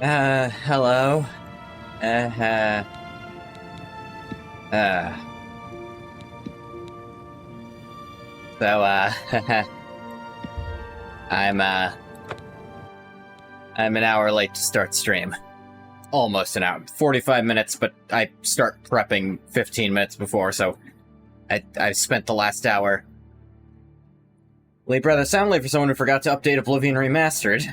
Hello. Uh, uh. So, I'm an hour late to start stream. Almost an hour. 45 minutes, but I start prepping 15 minutes before, so I've spent the last hour. Late brother, sound late for someone who forgot to update Oblivion Remastered.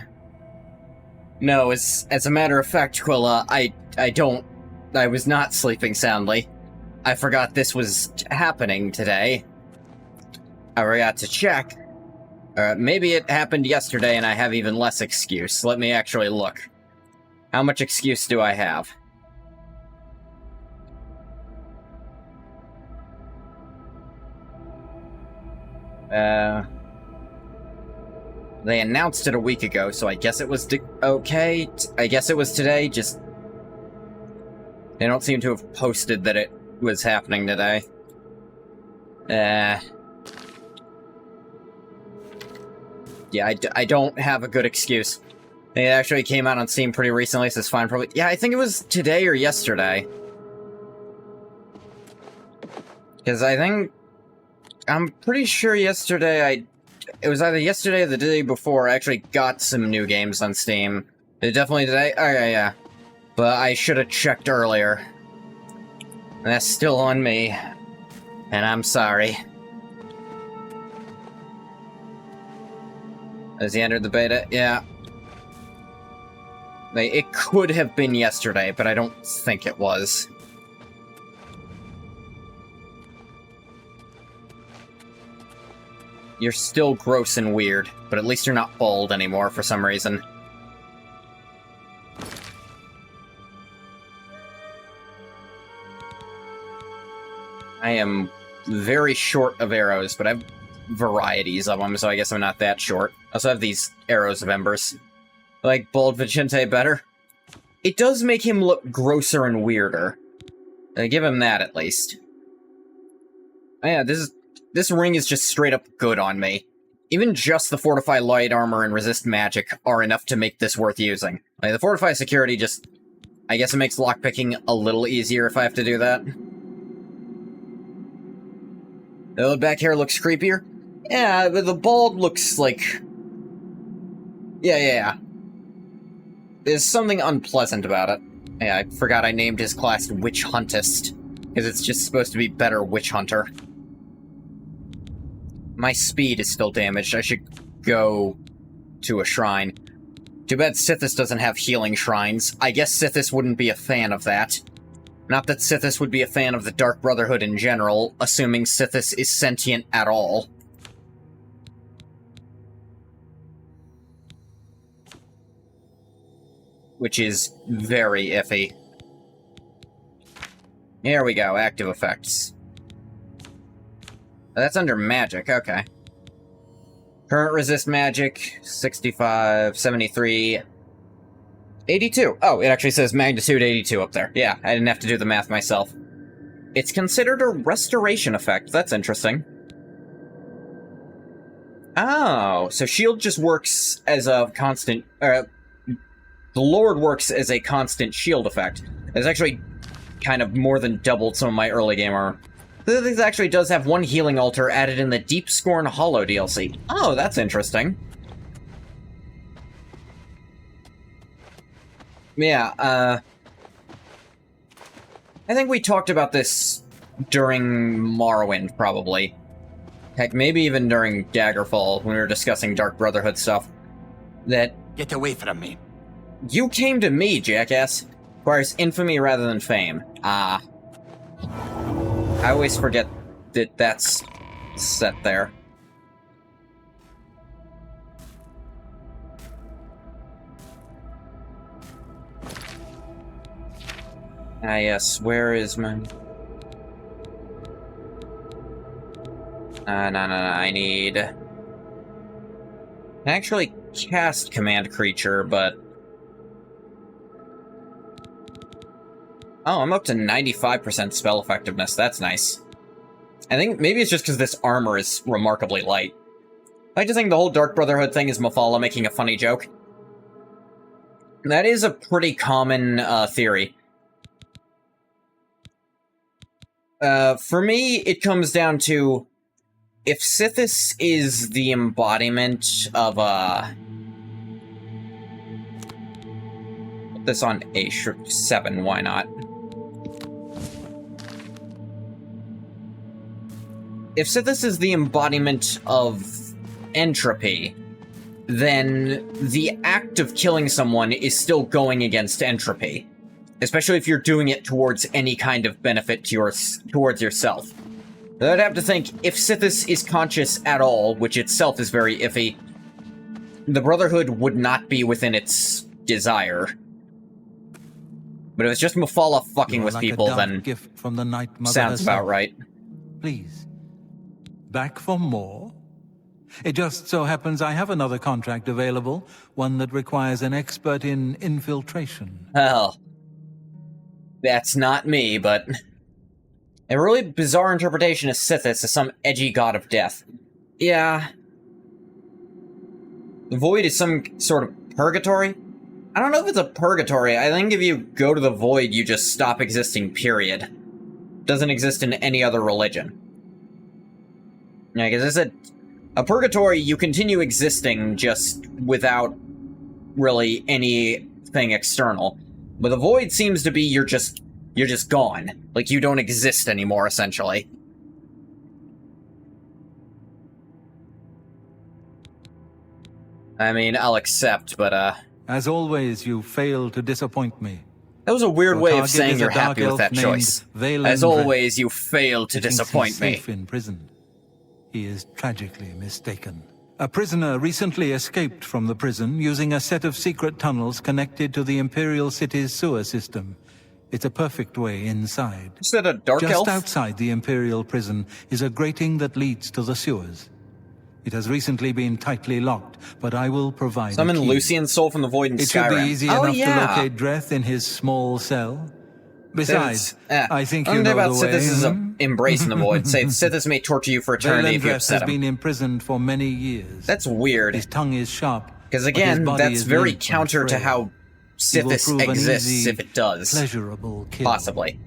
No, as a matter of fact, Quilla, I was not sleeping soundly. I forgot this was happening today. I forgot to check. Maybe it happened yesterday and I have even less excuse. Let me actually look. How much excuse do I have? They announced it a week ago, so I guess it was okay. I guess it was today, just... They don't seem to have posted that it was happening today. Yeah, I don't have a good excuse. It actually came out on Steam pretty recently, so it's fine. Probably. Yeah, I think it was today or yesterday. Because I'm pretty sure yesterday it was either yesterday or the day before I actually got some new games on Steam. Is it definitely today? Oh, yeah. But I should have checked earlier. And that's still on me. And I'm sorry. Has he entered the beta? Yeah. It could have been yesterday, but I don't think it was. You're still gross and weird, but at least you're not bald anymore for some reason. I am very short of arrows, but I have varieties of them, so I guess I'm not that short. I also have these arrows of embers. I like bald Vicente better. It does make him look grosser and weirder. I give him that, at least. Oh, yeah, this ring is just straight up good on me. Even just the Fortify Light Armor and Resist Magic are enough to make this worth using. Like, the Fortify Security just... I guess it makes lockpicking a little easier if I have to do that. The back hair looks creepier? Yeah, but the bald looks like... Yeah. There's something unpleasant about it. Yeah, I forgot I named his class Witch Huntist, because it's just supposed to be better Witch Hunter. My speed is still damaged. I should go to a shrine. Too bad Sithis doesn't have healing shrines. I guess Sithis wouldn't be a fan of that. Not that Sithis would be a fan of the Dark Brotherhood in general, assuming Sithis is sentient at all. Which is very iffy. Here we go, active effects. That's under magic, okay. Current resist magic, 65, 73, 82. Oh, it actually says magnitude 82 up there. Yeah, I didn't have to do the math myself. It's considered a restoration effect. That's interesting. Oh, so shield just works as a constant... the Lord works as a constant shield effect. It's actually kind of more than doubled some of my early game armor. This actually does have one healing altar added in the Deep Scorn Hollow DLC. Oh, that's interesting. Yeah, I think we talked about this during Morrowind, probably. Heck, maybe even during Daggerfall, when we were discussing Dark Brotherhood stuff. That... Get away from me. You came to me, jackass. Requires infamy rather than fame. I always forget that that's set there. Ah, yes, where is my... No, I need... I actually cast Command Creature, but... Oh, I'm up to 95% spell effectiveness. That's nice. I think maybe it's just because this armor is remarkably light. I just think the whole Dark Brotherhood thing is Mafala making a funny joke. That is a pretty common theory. For me, it comes down to if Sithis is the embodiment of put this on A7, why not? If Sithis is the embodiment of entropy, then the act of killing someone is still going against entropy. Especially if you're doing it towards any kind of benefit to towards yourself. I'd have to think, if Sithis is conscious at all, which itself is very iffy, the Brotherhood would not be within its desire. But if it's just Mufala fucking with people, then gift from the Night Mother sounds herself. about right. Please. Back for more? It just so happens I have another contract available, one that requires an expert in infiltration. Well, that's not me, but a really bizarre interpretation of Sithis as some edgy god of death. Yeah. The Void is some sort of purgatory? I don't know if it's a purgatory. I think if you go to the Void, you just stop existing, period. It doesn't exist in any other religion. Yeah, because I said, a purgatory, you continue existing just without really anything external. But the Void seems to be you're just gone. Like, you don't exist anymore, essentially. I mean, I'll accept, but, As always, you fail to disappoint me. that was a weird Your way of target saying is you're a dark happy with elf that named choice. Valen As Dre. always, you fail to He thinks disappoint he's me. safe in prison. He is tragically mistaken. A prisoner recently escaped from the prison using a set of secret tunnels connected to the Imperial City's sewer system. It's a perfect way inside. Is that a dark Just elf? outside the Imperial prison is a grating that leads to the sewers. It has recently been tightly locked, but I will provide Summon a key. Lucian's soul from the Void in It should Skyrim. be easy Oh, enough yeah. to locate Dreth in his small cell. Besides, I think you Something know about the way. Sithis is hmm? embracing the Void. Say Sithis may torture you for eternity if you Dreth upset has him. been imprisoned for many years. That's weird. His tongue is sharp. Because but his again, body that's is very limp and counter to frail. how It will Sithis prove an exists easy, if it does. pleasurable kill. Possibly.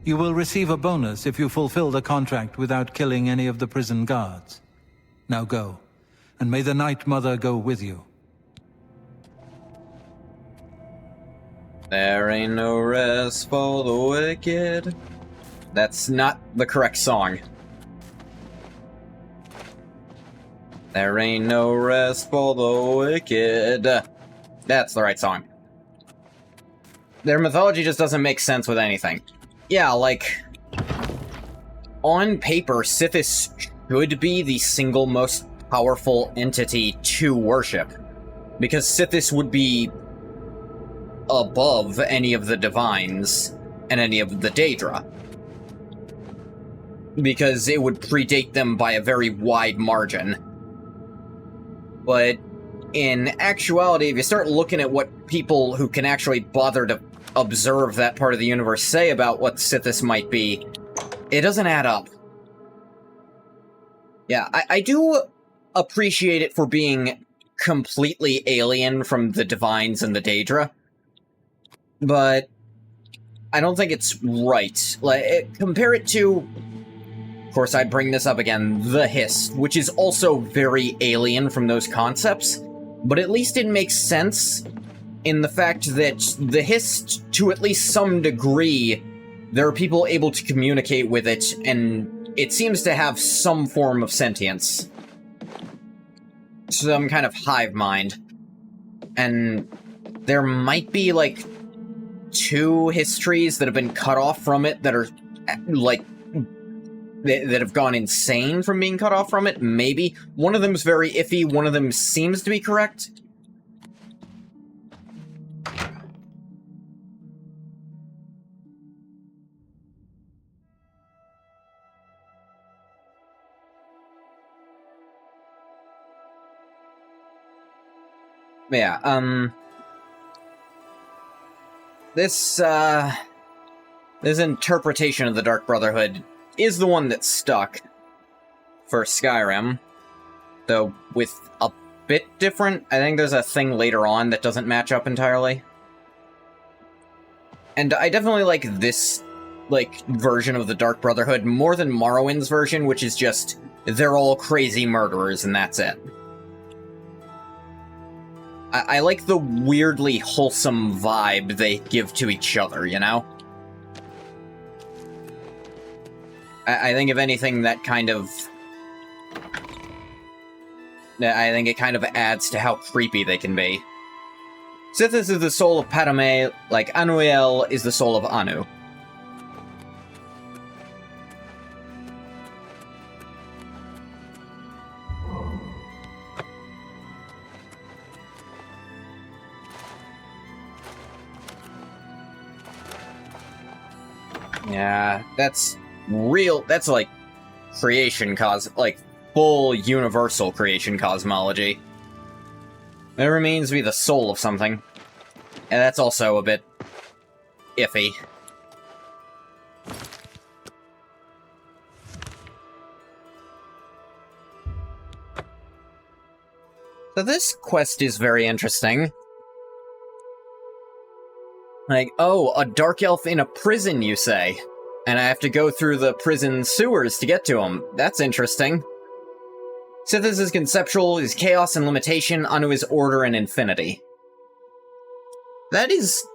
You will receive a bonus if you fulfill the contract without killing any of the prison guards. Now go, and may the Night Mother go with you. There ain't no rest for the wicked. That's not the correct song. There ain't no rest for the wicked. That's the right song. Their mythology just doesn't make sense with anything. Yeah, like, on paper, Sithis should be the single most powerful entity to worship. Because Sithis would be above any of the divines and any of the Daedra. Because it would predate them by a very wide margin. But in actuality, if you start looking at what people who can actually bother to observe that part of the universe say about what Sithis might be, it doesn't add up. Yeah, I do appreciate it for being completely alien from the divines and the Daedra, but I don't think it's right. Like, compare it to, of course, I bring this up again, the Hist, which is also very alien from those concepts, but at least it makes sense in the fact that the Hist, to at least some degree, there are people able to communicate with it, and it seems to have some form of sentience. Some kind of hive mind. And there might be, like, 2 histories that have been cut off from it that are, like, that have gone insane from being cut off from it, maybe. One of them's very iffy, one of them seems to be correct. Yeah, this interpretation of the Dark Brotherhood is the one that stuck for Skyrim, though with a bit different. I think there's a thing later on that doesn't match up entirely. And I definitely like this, like, version of the Dark Brotherhood more than Morrowind's version, which is just, they're all crazy murderers and that's it. I like the weirdly wholesome vibe they give to each other, you know? I think if anything, that kind of... I think it kind of adds to how creepy they can be. Sithis is the soul of Padme, like Anuel is the soul of Anu. Yeah, that's real, that's like creation like full universal creation cosmology. It remains to be the soul of something. And that's also a bit iffy. So this quest is very interesting. Like, oh, a dark elf in a prison, you say? And I have to go through the prison sewers to get to him. That's interesting. Sithis is conceptual, is chaos and limitation, Anu is order and infinity. That's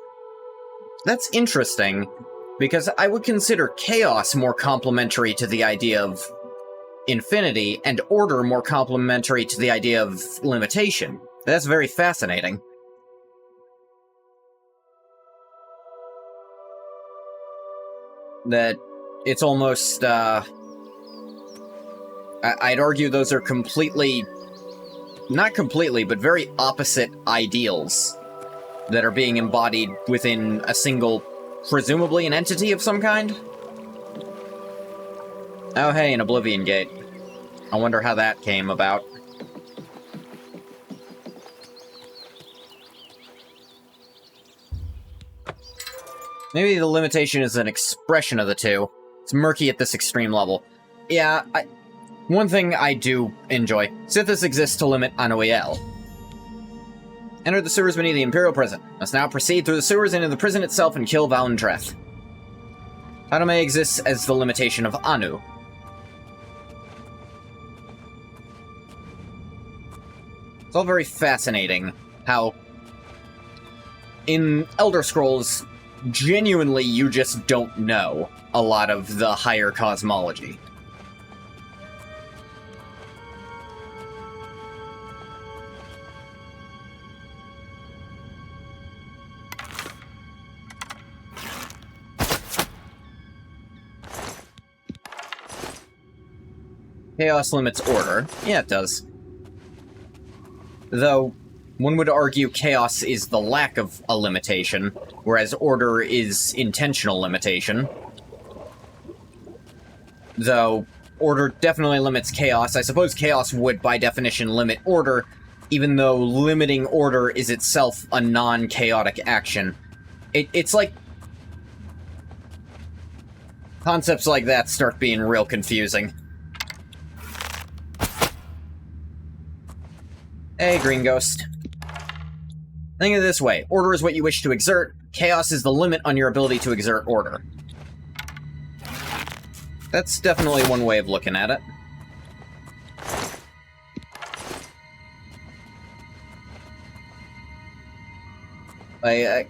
interesting, because I would consider chaos more complementary to the idea of infinity, and order more complementary to the idea of limitation. That's very fascinating. That it's almost, I'd argue those are completely, not completely, but very opposite ideals that are being embodied within a single, presumably an entity of some kind? Oh hey, an Oblivion Gate. I wonder how that came about. Maybe the limitation is an expression of the two. It's murky at this extreme level. Yeah, one thing I do enjoy. Sithis exists to limit Anuel. Enter the sewers beneath the Imperial prison. Must now proceed through the sewers into the prison itself and kill Valendreth. Padme exists as the limitation of Anu. It's all very fascinating how in Elder Scrolls, genuinely you just don't know a lot of the higher cosmology. Chaos limits order. Yeah, it does. Though, one would argue chaos is the lack of a limitation, whereas order is intentional limitation. Though, order definitely limits chaos. I suppose chaos would, by definition, limit order, even though limiting order is itself a non-chaotic action. It's like... concepts like that start being real confusing. Hey, Green Ghost. Think of it this way. Order is what you wish to exert. Chaos is the limit on your ability to exert order. That's definitely one way of looking at it.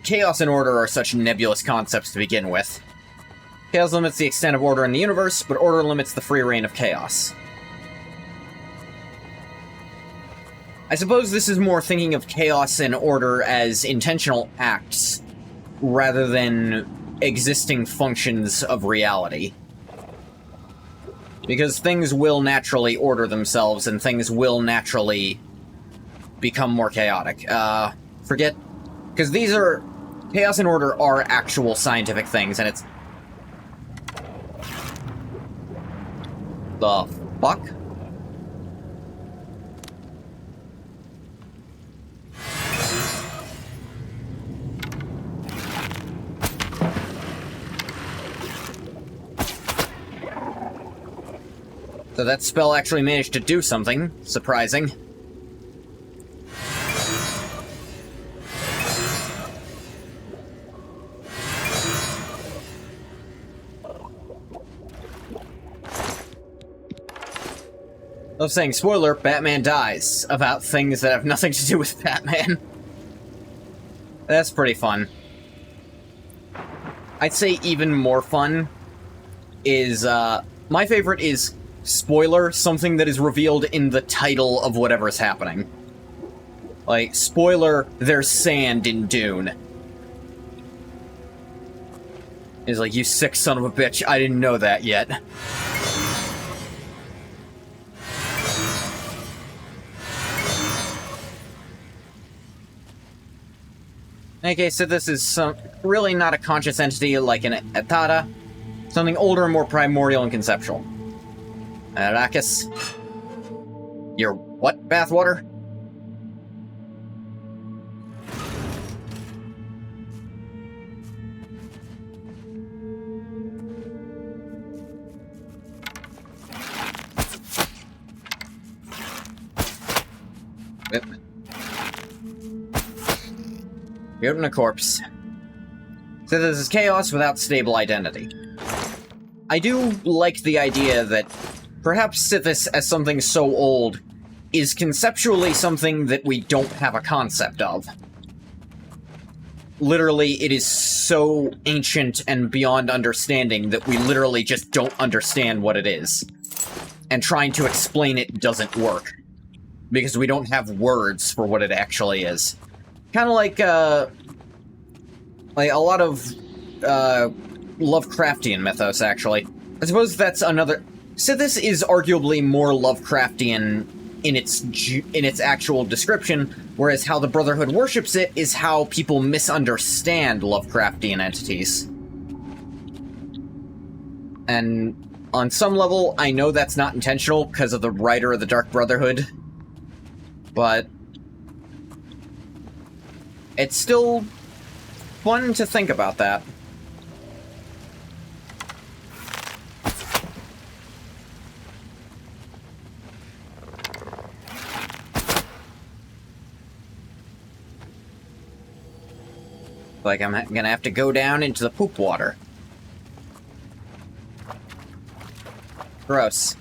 Chaos and order are such nebulous concepts to begin with. Chaos limits the extent of order in the universe, but order limits the free reign of chaos. I suppose this is more thinking of chaos and order as intentional acts, rather than existing functions of reality. Because things will naturally order themselves, and things will naturally become more chaotic. Forget... because these are... chaos and order are actual scientific things, and it's... the fuck? So that spell actually managed to do something surprising. Love saying, spoiler, Batman dies about things that have nothing to do with Batman. That's pretty fun. I'd say even more fun is, my favorite is, spoiler, something that is revealed in the title of whatever is happening. Like, spoiler, there's sand in Dune. He's like, you sick son of a bitch, I didn't know that yet. Okay, so this is really not a conscious entity like an Etada. Something older and more primordial and conceptual. Arrakis. Your what, bathwater? Yep. Mutant a corpse. So this is chaos without stable identity. I do like the idea that perhaps Sithis, as something so old, is conceptually something that we don't have a concept of. Literally, it is so ancient and beyond understanding that we literally just don't understand what it is. And trying to explain it doesn't work. Because we don't have words for what it actually is. Kind of like a lot of Lovecraftian mythos, actually. I suppose that's another... Sithis is arguably more Lovecraftian in its actual description, whereas how the Brotherhood worships it is how people misunderstand Lovecraftian entities. And on some level, I know that's not intentional because of the writer of the Dark Brotherhood, but it's still fun to think about that. Like I'm gonna have to go down into the poop water. Gross.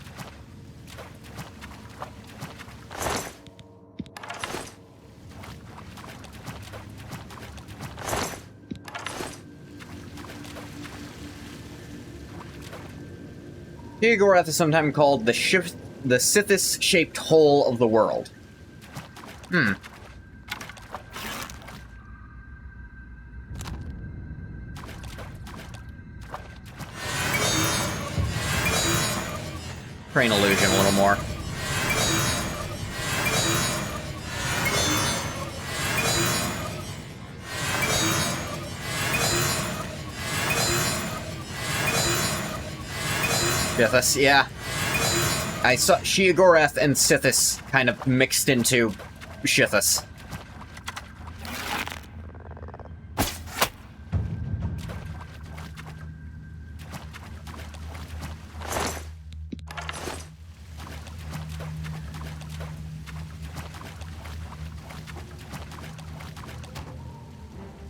Sheogorath is sometimes called the Sithis-shaped hole of the world. Crane illusion a little more. Sithis, yeah. I saw Sheogorath and Sithis kind of mixed into Sithis.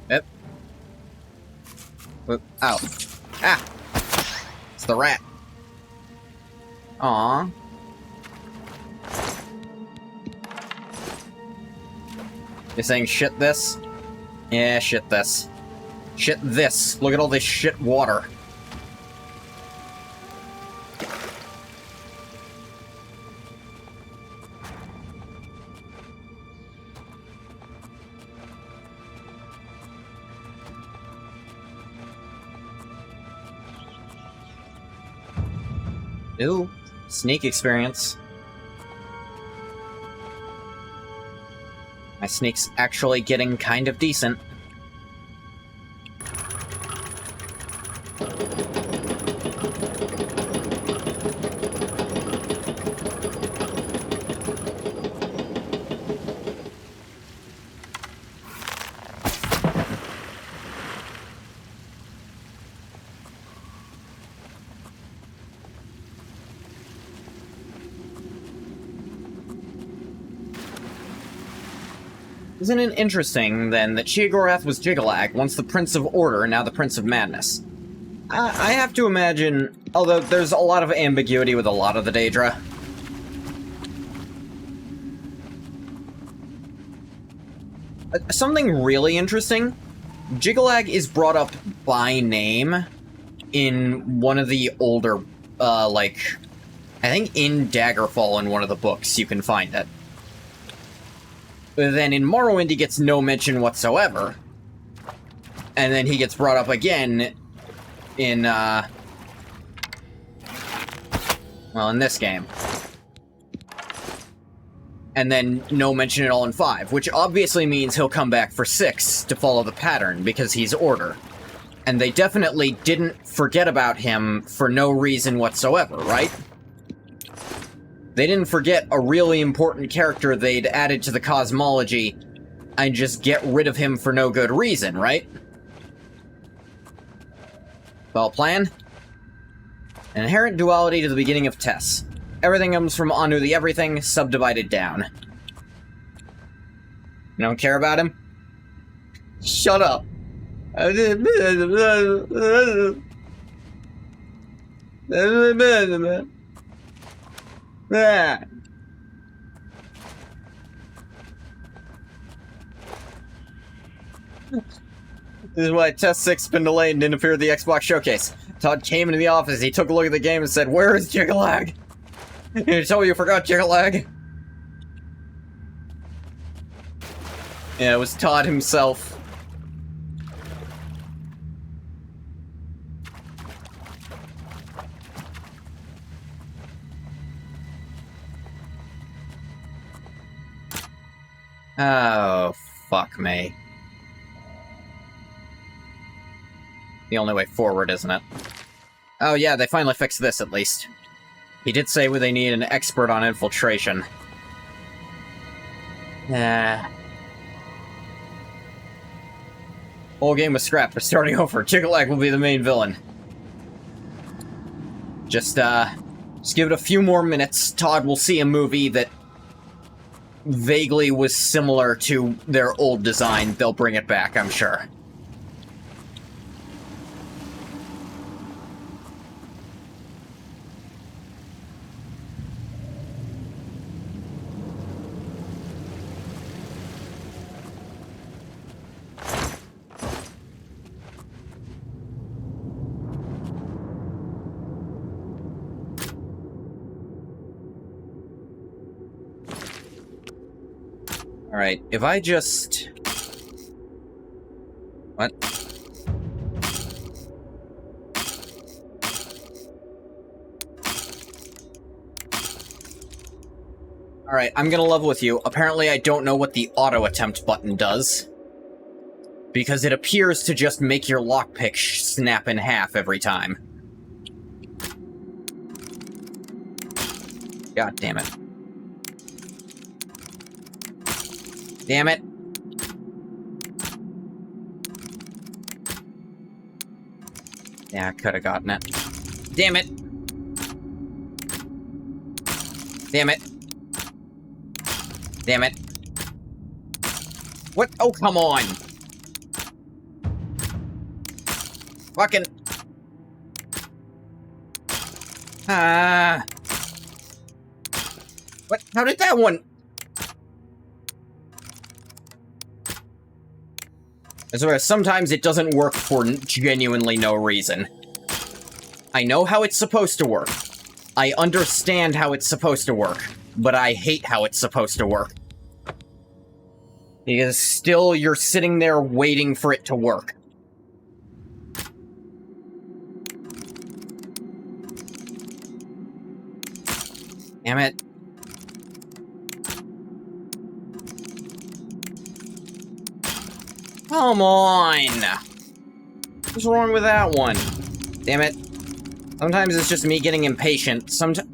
Yep. Ow. Ah! It's the rat. Aww. You're saying shit this? Yeah, shit this. Shit this. Look at all this shit water. Ooh. Sneak experience. My sneak's actually getting kind of decent. Isn't it interesting, then, that Sheogorath was Jiggalag, once the Prince of Order, now the Prince of Madness? I have to imagine, although there's a lot of ambiguity with a lot of the Daedra, Something really interesting. Jiggalag is brought up by name in one of the older, like, I think in Daggerfall in one of the books you can find it. But then in Morrowind he gets no mention whatsoever. And then he gets brought up again in, well, in this game. And then no mention at all in 5, which obviously means he'll come back for 6 to follow the pattern, because he's Order. And they definitely didn't forget about him for no reason whatsoever, right? They didn't forget a really important character they'd added to the cosmology and just get rid of him for no good reason, right? Well, plan? An inherent duality to the beginning of Tess. Everything comes from Anu the Everything, subdivided down. You don't care about him? Shut up. This is why Test 6 has been delayed and didn't appear at the Xbox Showcase. Todd came into the office, he took a look at the game and said, "Where is Jiggalag? Did you tell me you forgot Jiggalag?" Yeah, it was Todd himself. Oh, fuck me. The only way forward, isn't it? Oh yeah, they finally fixed this, at least. He did say they need an expert on infiltration. Whole game was scrapped. We're starting over. Jiggalag will be the main villain. Just give it a few more minutes. Todd will see a movie that vaguely was similar to their old design. They'll bring it back, I'm sure. Alright, if I just... What? Alright, I'm gonna level with you. Apparently I don't know what the auto-attempt button does. Because it appears to just make your lockpick snap in half every time. God damn it. Damn it. Yeah, I could have gotten it. Damn it. Damn it. Damn it. What? Oh, come on. Fucking... What? How did that one... I swear, sometimes it doesn't work for genuinely no reason. I know how it's supposed to work. I understand how it's supposed to work. But I hate how it's supposed to work. Because still, you're sitting there waiting for it to work. Damn it. Come on! What's wrong with that one? Damn it. Sometimes it's just me getting impatient. Sometimes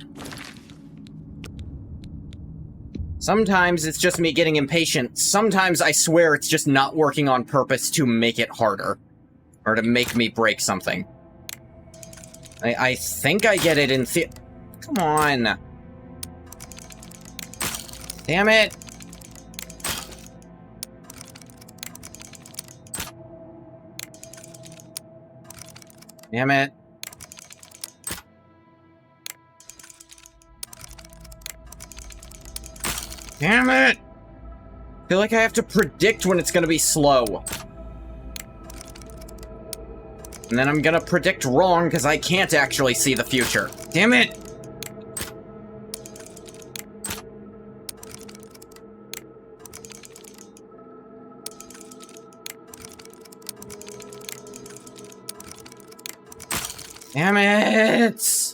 it's just me getting impatient. Sometimes I swear it's just not working on purpose to make it harder. Or to make me break something. I think I get it in Come on. Damn it! Damn it. Damn it! I feel like I have to predict when it's gonna be slow. And then I'm gonna predict wrong because I can't actually see the future. Damn it! Damn it!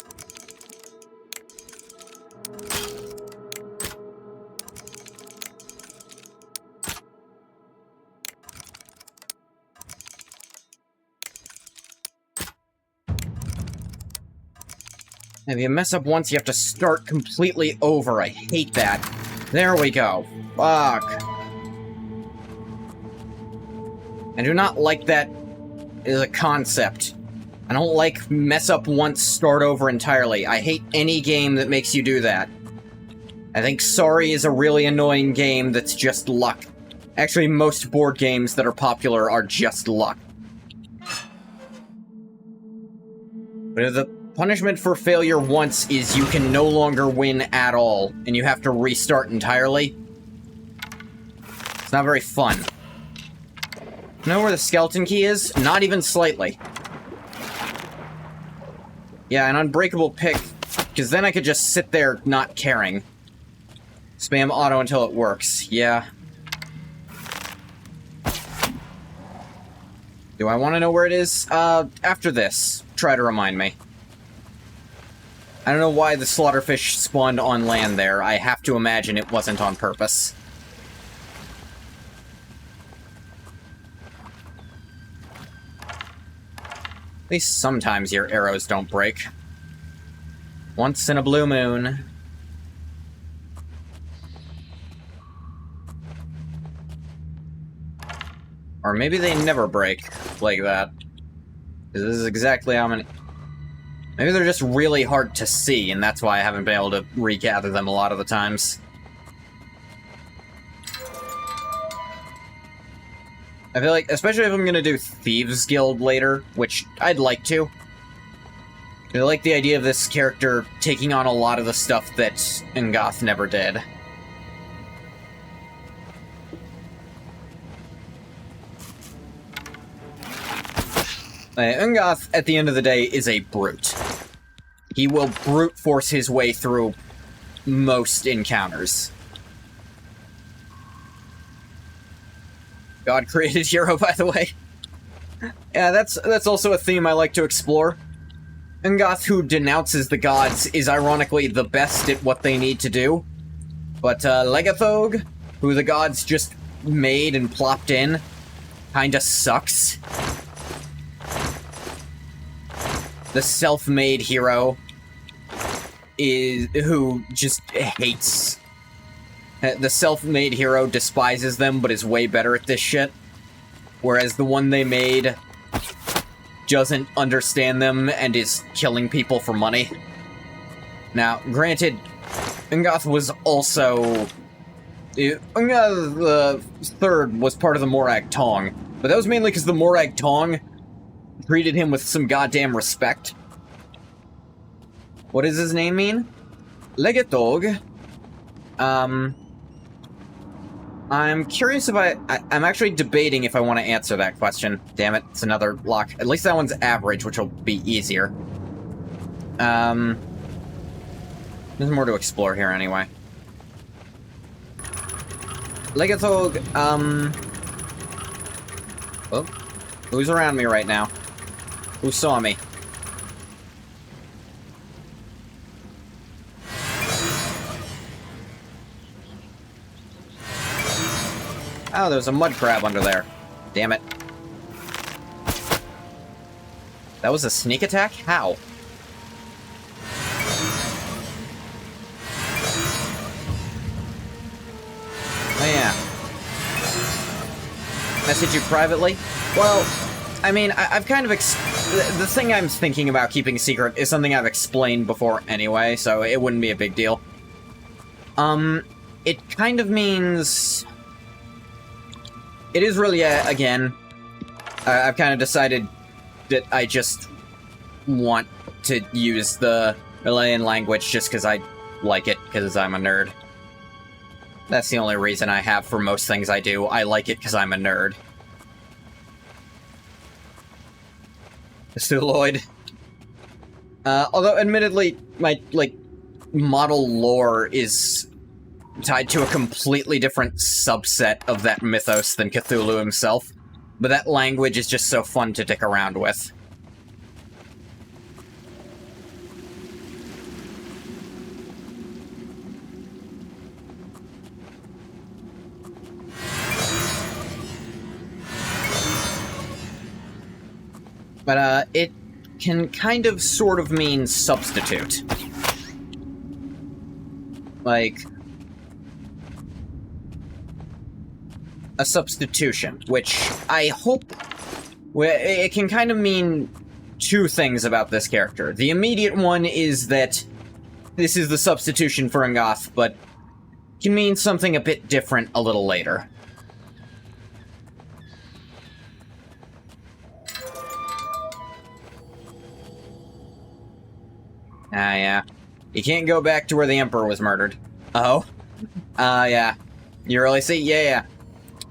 If you mess up once, you have to start completely over. I hate that. There we go. Fuck. I do not like that as a concept. I don't like mess up once, start over entirely. I hate any game that makes you do that. I think Sorry is a really annoying game that's just luck. Actually, most board games that are popular are just luck. But if the punishment for failure once is you can no longer win at all, and you have to restart entirely, it's not very fun. You know where the skeleton key is? Not even slightly. Yeah, an unbreakable pick, because then I could just sit there not caring. Spam auto until it works. Yeah. Do I want to know where it is? After this. Try to remind me. I don't know why the slaughterfish spawned on land there. I have to imagine it wasn't on purpose. At least sometimes your arrows don't break. Once in a blue moon. Or maybe they never break like that. This is exactly how many... Maybe they're just really hard to see, and that's why I haven't been able to regather them a lot of the times. I feel like, especially if I'm gonna do Thieves Guild later, which I'd like to. I like the idea of this character taking on a lot of the stuff that Ngoth never did. Ngoth, at the end of the day, is a brute. He will brute force his way through most encounters. God-created hero, by the way. Yeah, that's also a theme I like to explore. Ngoth, who denounces the gods, is ironically the best at what they need to do. But Legathog, who the gods just made and plopped in, kinda sucks. The self-made hero who just hates. The self-made hero despises them, but is way better at this shit. Whereas the one they made doesn't understand them and is killing people for money. Now, granted, Ngoth was also... Ngoth the Third was part of the Morag Tong, but that was mainly because the Morag Tong treated him with some goddamn respect. What does his name mean? Legatog. I'm curious if I'm actually debating if I want to answer that question. Damn it, it's another lock. At least that one's average, which will be easier. There's more to explore here anyway. Legatog, oh, who's around me right now? Who saw me? Oh, there's a mud crab under there. Damn it. That was a sneak attack? How? Oh, yeah. Message you privately? Well, I mean, I've kind of the thing I'm thinking about keeping secret is something I've explained before anyway, so it wouldn't be a big deal. It kind of means... It is really, again, I've kind of decided that I just want to use the Malayan language just because I like it, because I'm a nerd. That's the only reason I have for most things I do. I like it because I'm a nerd. Cthulhuid. Although, admittedly, my, model lore is tied to a completely different subset of that mythos than Cthulhu himself. But that language is just so fun to dick around with. But, it can kind of sort of mean substitute. Like, a substitution, which I hope... It can kind of mean two things about this character. The immediate one is that this is the substitution for Angoth, but can mean something a bit different a little later. Ah, yeah. You can't go back to where the Emperor was murdered. Oh? Yeah. You really see? Yeah.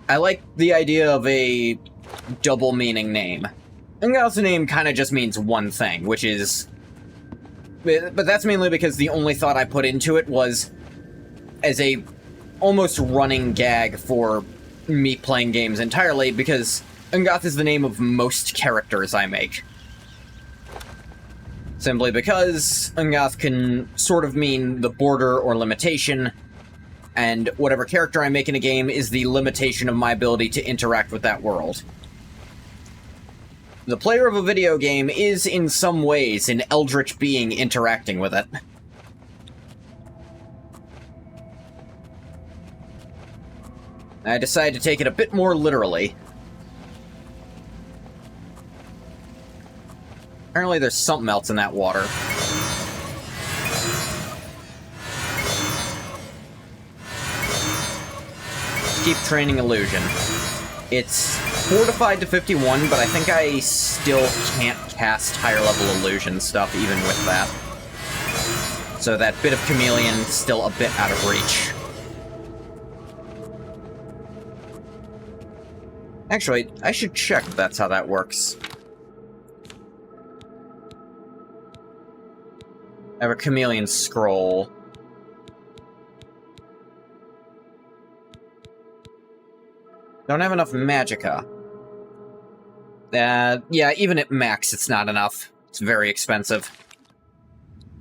I like the idea of a double-meaning name. Angoth's name kind of just means one thing, which is... But that's mainly because the only thought I put into it was as a almost running gag for me playing games entirely, because Angoth is the name of most characters I make. Simply because Angoth can sort of mean the border or limitation, and whatever character I make in a game is the limitation of my ability to interact with that world. The player of a video game is, in some ways, an eldritch being interacting with it. I decided to take it a bit more literally. Apparently there's something else in that water. Just keep training illusion. It's fortified to 51, but I think I still can't cast higher level illusion stuff even with that. So that bit of chameleon is still a bit out of reach. Actually, I should check if that's how that works. I have a chameleon scroll. Don't have enough magicka. Yeah, even at max, it's not enough. It's very expensive.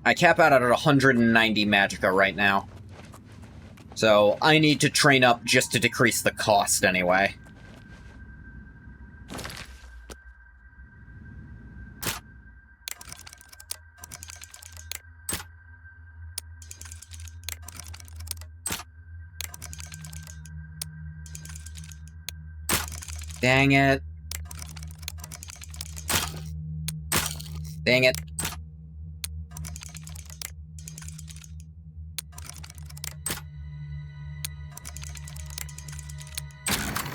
I cap out at 190 magicka right now. So, I need to train up just to decrease the cost anyway. Dang it. Dang it.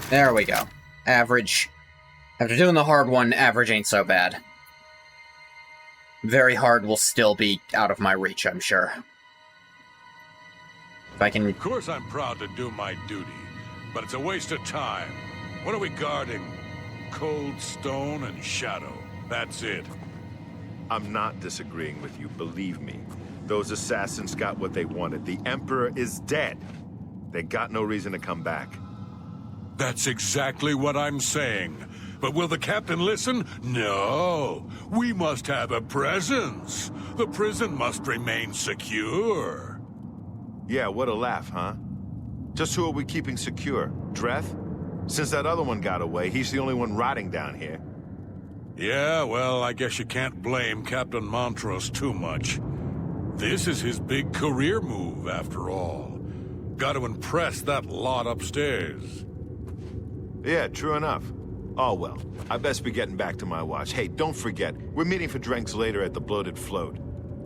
There we go. Average. After doing the hard one, average ain't so bad. Very hard will still be out of my reach, I'm sure. If I can... Of course I'm proud to do my duty, but it's a waste of time. What are we guarding? Cold stone and shadow. That's it. I'm not disagreeing with you, believe me. Those assassins got what they wanted. The Emperor is dead. They got no reason to come back. That's exactly what I'm saying. But will the captain listen? No. We must have a presence. The prison must remain secure. Yeah, what a laugh, huh? Just who are we keeping secure? Dreth? Since that other one got away, he's the only one rotting down here. Yeah, well, I guess you can't blame Captain Montrose too much. This is his big career move, after all. Got to impress that lot upstairs. Yeah, true enough. Oh well, I best be getting back to my watch. Hey, don't forget, we're meeting for drinks later at the Bloated Float.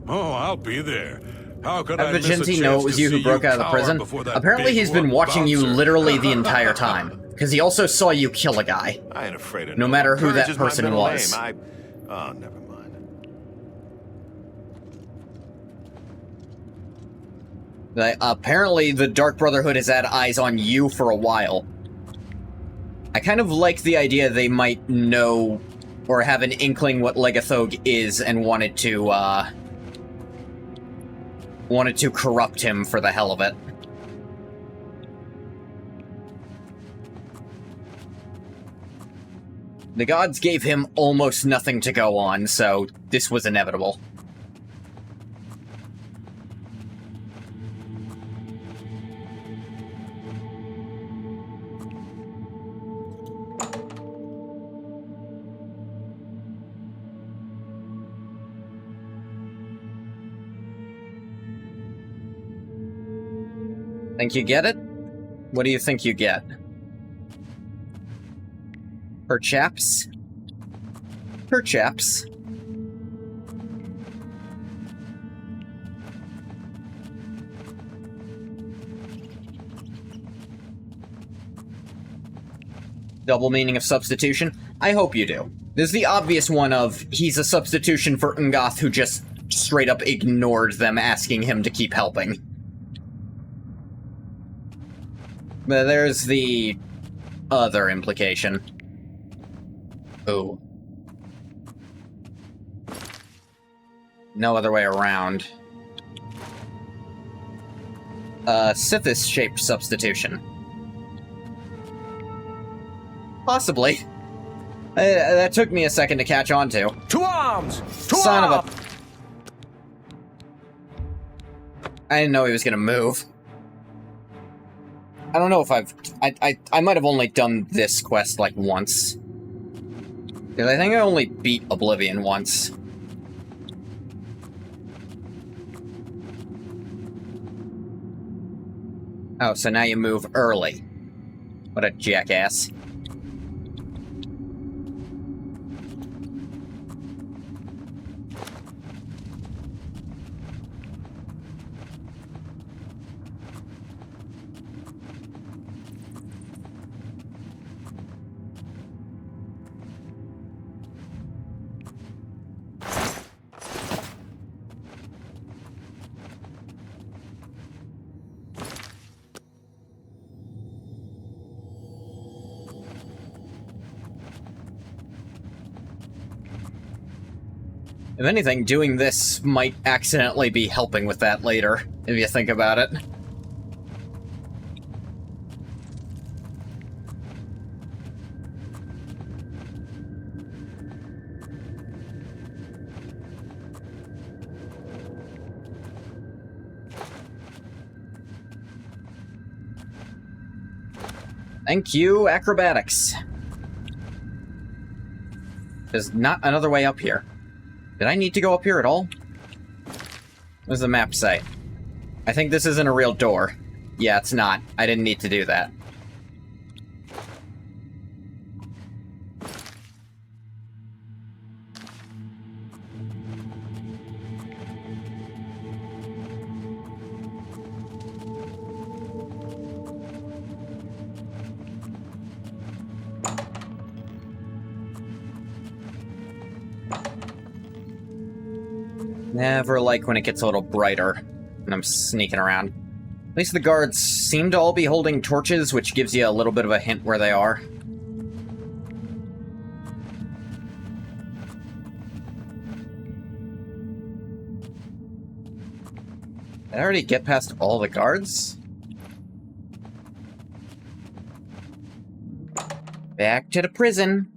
Oh, I'll be there. How could I miss a Vigenti chance know it was to you who see broke out of the cower prison? before that Apparently big he's been whoop watching you bouncer? literally the entire time. Because he also saw you kill a guy. I ain't afraid of No matter who Courage that is my person middle was. name. Oh, never mind. Apparently, the Dark Brotherhood has had eyes on you for a while. I kind of like the idea they might know or have an inkling what Legathog is and wanted to corrupt him for the hell of it. The gods gave him almost nothing to go on, so this was inevitable. Think you get it? What do you think you get? Perchaps? Perchaps. Double meaning of substitution? I hope you do. There's the obvious one of he's a substitution for Ungoth who just straight up ignored them asking him to keep helping. But there's the other implication. Ooh. No other way around. Sithis-shaped substitution. Possibly. That took me a second to catch on to. To arms! To Son arms! of a... I didn't know he was gonna move. I don't know if I might have only done this quest, like, once. Because I think I only beat Oblivion once. Oh, so now you move early. What a jackass. If anything, doing this might accidentally be helping with that later, if you think about it. Thank you, acrobatics. There's not another way up here. Did I need to go up here at all? What does the map say? I think this isn't a real door. Yeah, it's not. I didn't need to do that. Never like when it gets a little brighter when I'm sneaking around. At least the guards seem to all be holding torches, which gives you a little bit of a hint where they are. Did I already get past all the guards? Back to the prison.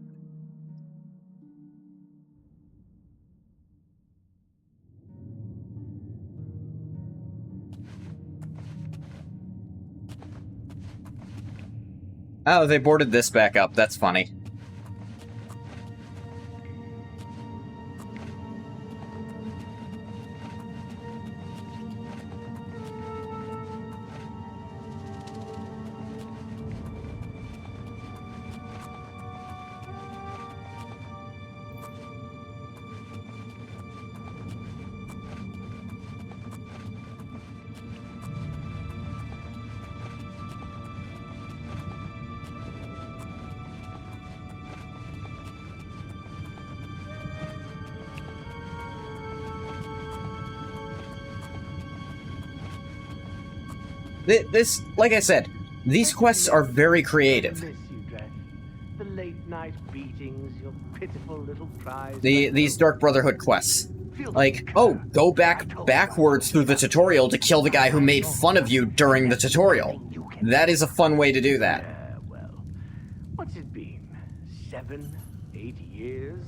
Oh, they boarded this back up. That's funny. This, like I said, these quests are very creative. Miss you, Dredd. The late night beatings, your pitiful little cries. These Dark Brotherhood quests. Like, oh, go backwards through the tutorial to kill the guy who made fun of you during the tutorial. That is a fun way to do that. Yeah, well, what's it been? 7, 8 years?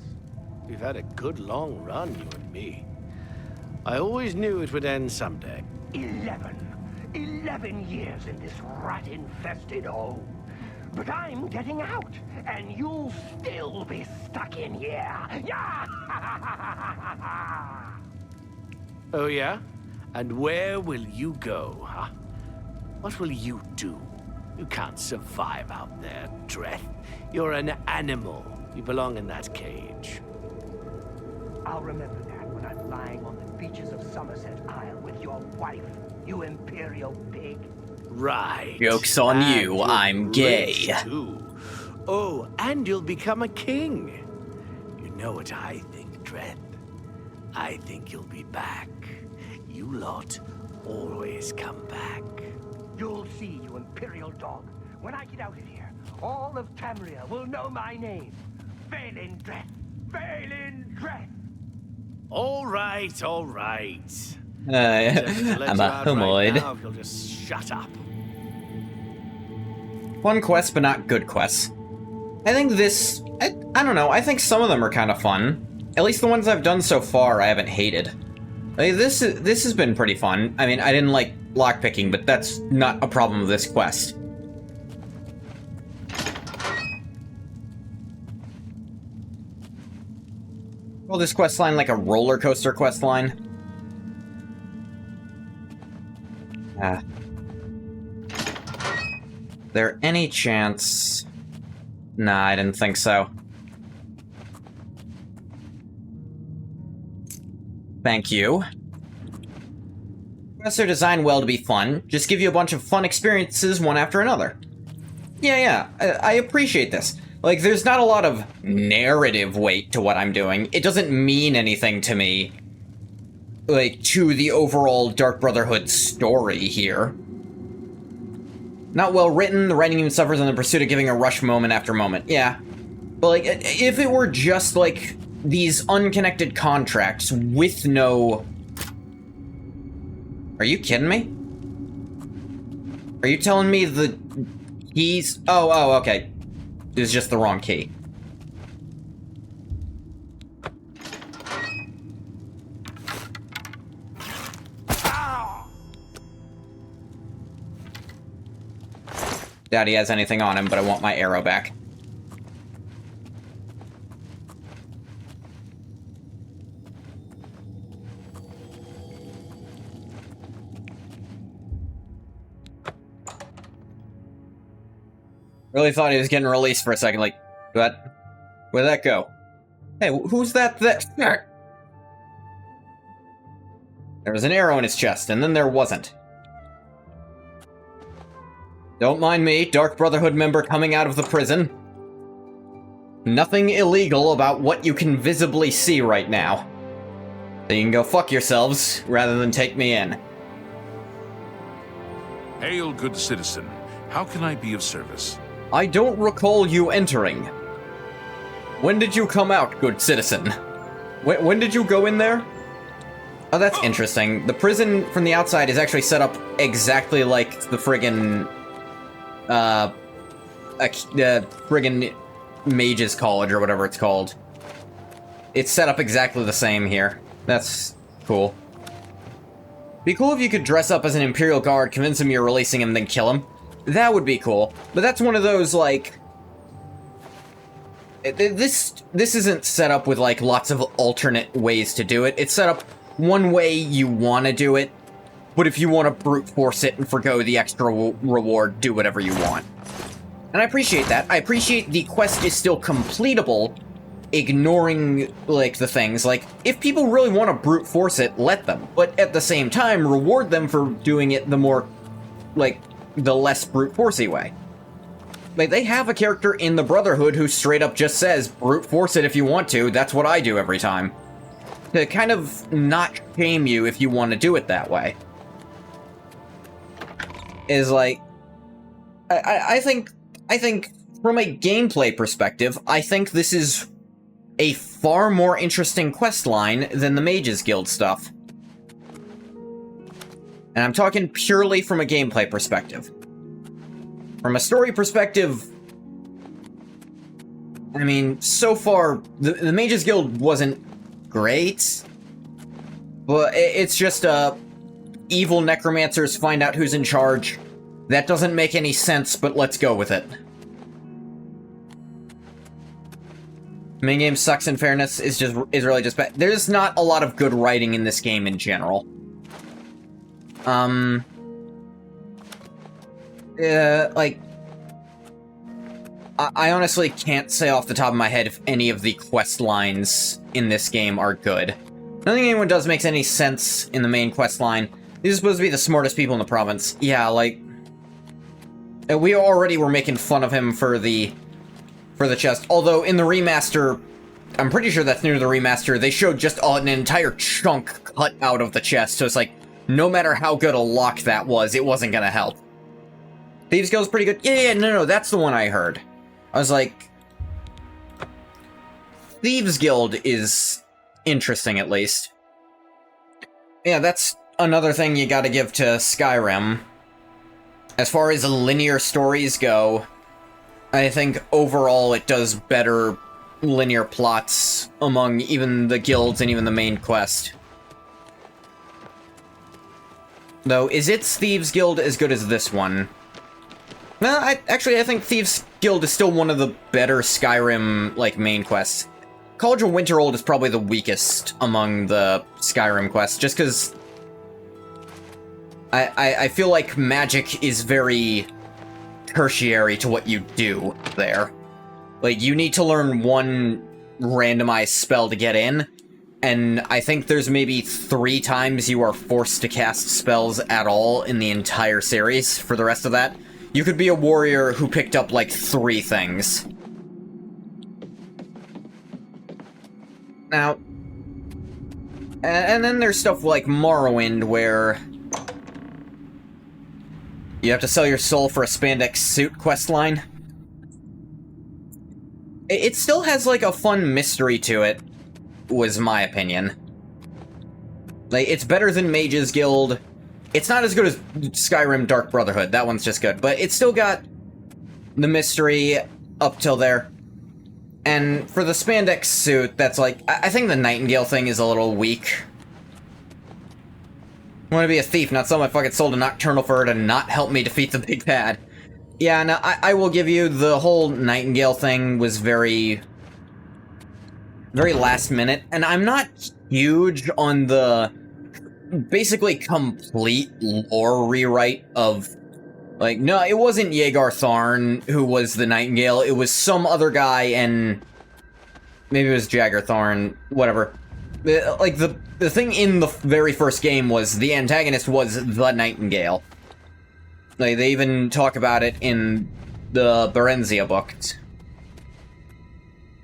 We've had a good long run, you and me. I always knew it would end someday. 11 years in this rat-infested hole. But I'm getting out, and you'll still be stuck in here. Yeah! Oh, yeah? And where will you go, huh? What will you do? You can't survive out there, Dredd. You're an animal. You belong in that cage. I'll remember that when I'm lying on the beaches of Somerset Isle with your wife, you imperial pig. Right. Joke's on And you, you're I'm gay. rich, too. Oh, and you'll become a king. You know what I think, Dredd? I think you'll be back. You lot always come back. You'll see, you imperial dog. When I get out of here, all of Tamria will know my name. Valen Dredd. Valen Dredd. All right, all right. I'm a homoid. Now, if you'll just shut up. Fun quests, but not good quests. I think this... I don't know, I think some of them are kind of fun. At least the ones I've done so far, I haven't hated. Like, this has been pretty fun. I mean, I didn't like lockpicking, but that's not a problem with this quest. Well, this quest line like a roller coaster quest line. There any chance? Nah, I didn't think so. Thank you. Quests are designed well to be fun. Just give you a bunch of fun experiences one after another. Yeah, I appreciate this. Like, there's not a lot of narrative weight to what I'm doing. It doesn't mean anything to me, like, to the overall Dark Brotherhood story here. Not well written, the writing even suffers in the pursuit of giving a rush moment after moment. Yeah. But, like, if it were just, like, these unconnected contracts with no... Are you kidding me? Are you telling me the keys... Oh, okay. It was just the wrong key. Doubt he has anything on him, but I want my arrow back. Really thought he was getting released for a second, like, what? Where'd that go? Hey, who's that? There was an arrow in his chest, and then there wasn't. Don't mind me, Dark Brotherhood member coming out of the prison. Nothing illegal about what you can visibly see right now. So you can go fuck yourselves, rather than take me in. Hail, good citizen. How can I be of service? I don't recall you entering. When did you come out, good citizen? When did you go in there? Oh, that's interesting. The prison from the outside is actually set up exactly like the friggin' friggin' Mage's College or whatever it's called. It's set up exactly the same here. That's cool. Be cool if you could dress up as an Imperial Guard, convince him you're releasing him, then kill him. That would be cool. But that's one of those, like... This isn't set up with, like, lots of alternate ways to do it. It's set up one way you want to do it, but if you want to brute force it and forgo the extra reward, do whatever you want. And I appreciate that. I appreciate the quest is still completable, ignoring, like, the things. Like, if people really want to brute force it, let them. But at the same time, reward them for doing it the more, like, the less brute forcey way. Like, they have a character in the Brotherhood who straight up just says, brute force it if you want to, that's what I do every time. To kind of not shame you if you want to do it that way. is like, I think from a gameplay perspective, I think this is a far more interesting quest line than the Mages Guild stuff. And I'm talking purely from a gameplay perspective. From a story perspective, I mean, so far, the Mages Guild wasn't great, but it's just, evil necromancers find out who's in charge. That doesn't make any sense, but let's go with it. Main game sucks in fairness, is really just bad. There's not a lot of good writing in this game in general. Like, I honestly can't say off the top of my head if any of the quest lines in this game are good. Nothing anyone does makes any sense in the main quest line. These are supposed to be the smartest people in the province. Yeah, like, we already were making fun of him for the chest. Although, in the remaster, I'm pretty sure that's new to the remaster, they showed just an entire chunk cut out of the chest, so it's like, no matter how good a lock that was, it wasn't gonna help. Thieves Guild's pretty good. Yeah, no, that's the one I heard. I was like, Thieves Guild is interesting, at least. Yeah, that's another thing you gotta give to Skyrim. As far as linear stories go, I think overall it does better linear plots among even the guilds and even the main quest. Though, is its Thieves Guild as good as this one? No, I think Thieves Guild is still one of the better Skyrim, like, main quests. College of Winterhold is probably the weakest among the Skyrim quests, just because I feel like magic is very tertiary to what you do there. Like, you need to learn one randomized spell to get in, and I think there's maybe 3 times you are forced to cast spells at all in the entire series for the rest of that. You could be a warrior who picked up, like, 3 things. Now, and then there's stuff like Morrowind, where you have to sell your soul for a spandex suit questline. It still has, like, a fun mystery to it, was my opinion. Like, it's better than Mages Guild. It's not as good as Skyrim Dark Brotherhood. That one's just good. But it's still got the mystery up till there. And for the spandex suit, that's like... I think the Nightingale thing is a little weak. I want to be a thief, not sell my fucking soul to Nocturnal for her to not help me defeat the big bad. Yeah, no, I will give you, the whole Nightingale thing was very last minute. And I'm not huge on the basically complete lore rewrite of... Like, no, it wasn't Yeagar Tharn who was the Nightingale, it was some other guy, and maybe it was Jagger Tharn, whatever. Like, the thing in the very first game was the antagonist was the Nightingale. Like, they even talk about it in the Berenzia books.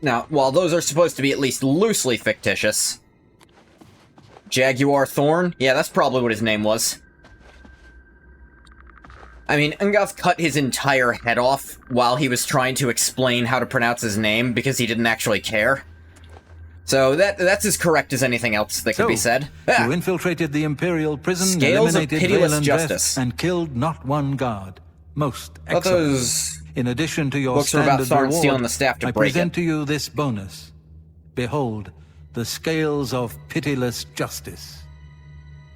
Now, while those are supposed to be at least loosely fictitious, Jaguar Thorn? Yeah, that's probably what his name was. I mean, Ungoth cut his entire head off while he was trying to explain how to pronounce his name because he didn't actually care. So that's as correct as anything else that could be said. You infiltrated the Imperial prison, Scales of eliminated pitiless Valen justice. Dreth, and killed not one guard. Most I thought excellent. those In addition to your books were about standard Tharn stealing reward, the staff to I break present it. to you this bonus. Behold, the Scales of Pitiless Justice.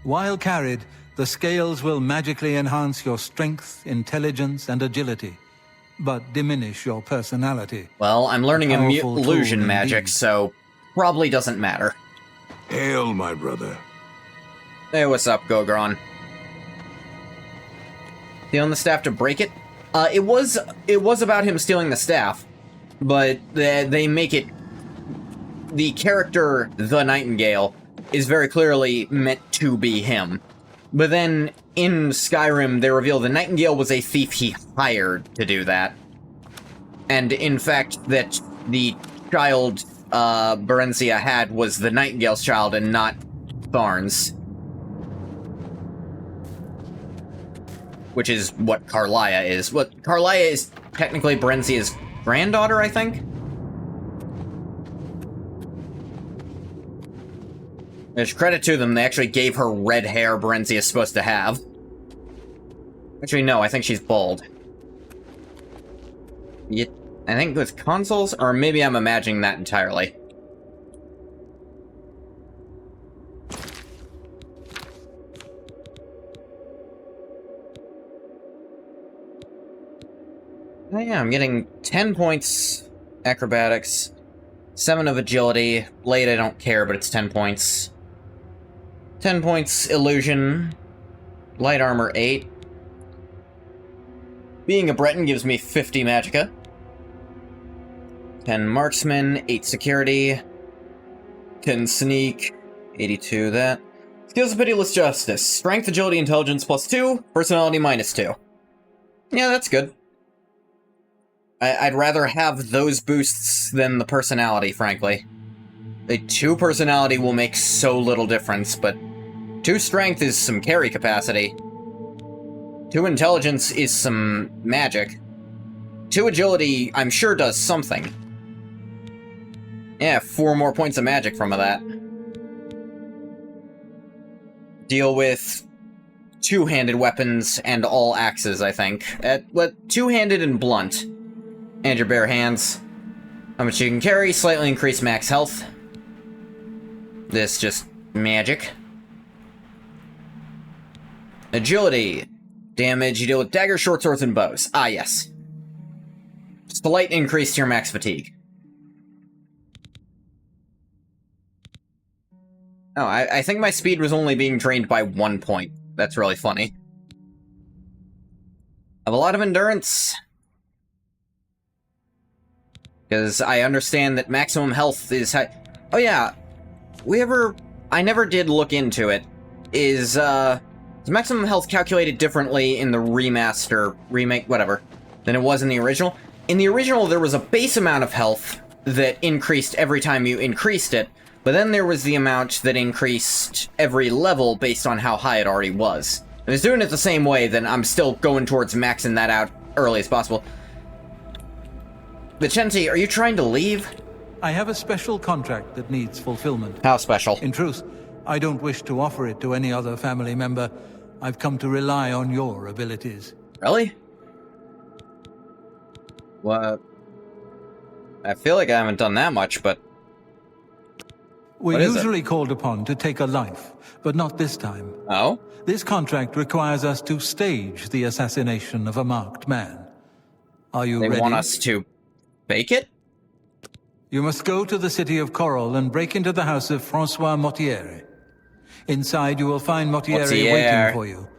While carried, the scales will magically enhance your strength, intelligence, and agility, but diminish your personality. Well, I'm learning Powerful illusion tool magic, indeed. so probably doesn't matter. Hail, my brother. Hey, what's up, Gogron? Stealing the staff to break it? It was about him stealing the staff, but they make it... The character, the Nightingale, is very clearly meant to be him. But then, in Skyrim, they reveal the Nightingale was a thief he hired to do that. And, in fact, that the child Berenzia had was the Nightingale's child and not Tharn's. which is what Carlia is. What Carlia is technically Berenzia's granddaughter, I think? There's credit to them, they actually gave her red hair Berenzia is supposed to have. Actually, no, I think she's bald. I think with consoles, or maybe I'm imagining that entirely. Oh yeah, I'm getting 10 points acrobatics, 7 of agility. Blade, I don't care, but it's 10 points. 10 points illusion, light armor 8. Being a Breton gives me 50 magicka. 10 marksman, 8 security. 10 sneak, 82 that. Skills of pitiless justice, strength, agility, intelligence +2, personality -2. Yeah, that's good. I'd rather have those boosts than the personality, frankly. A 2 personality will make so little difference, but 2 strength is some carry capacity. 2 intelligence is some magic. 2 agility, I'm sure, does something. Yeah, 4 more points of magic from that. Deal with two-handed weapons and all axes, I think. Two-handed and blunt. And your bare hands. How much you can carry, slightly increase max health. This just magic. Agility. Damage, you deal with daggers, short swords, and bows. Ah, yes. Slight increase to your max fatigue. Oh, I think my speed was only being drained by 1 point. That's really funny. I have a lot of endurance. Because I understand that maximum health is high. Oh yeah, I never did look into it. Is maximum health calculated differently in the remake, whatever, than it was in the original? In the original, there was a base amount of health that increased every time you increased it, but then there was the amount that increased every level based on how high it already was. If I was doing it the same way, then I'm still going towards maxing that out early as possible. Vicente, are you trying to leave? I have a special contract that needs fulfillment. How special? In truth, I don't wish to offer it to any other family member. I've come to rely on your abilities. Really? What? I feel like I haven't done that much, but... We're usually called upon to take a life, but not this time. Oh? This contract requires us to stage the assassination of a marked man. Are you ready? They want us to fake it? You must go to the city of Coral and break into the house of Francois Mortieri. Inside you will find Mortieri waiting for you.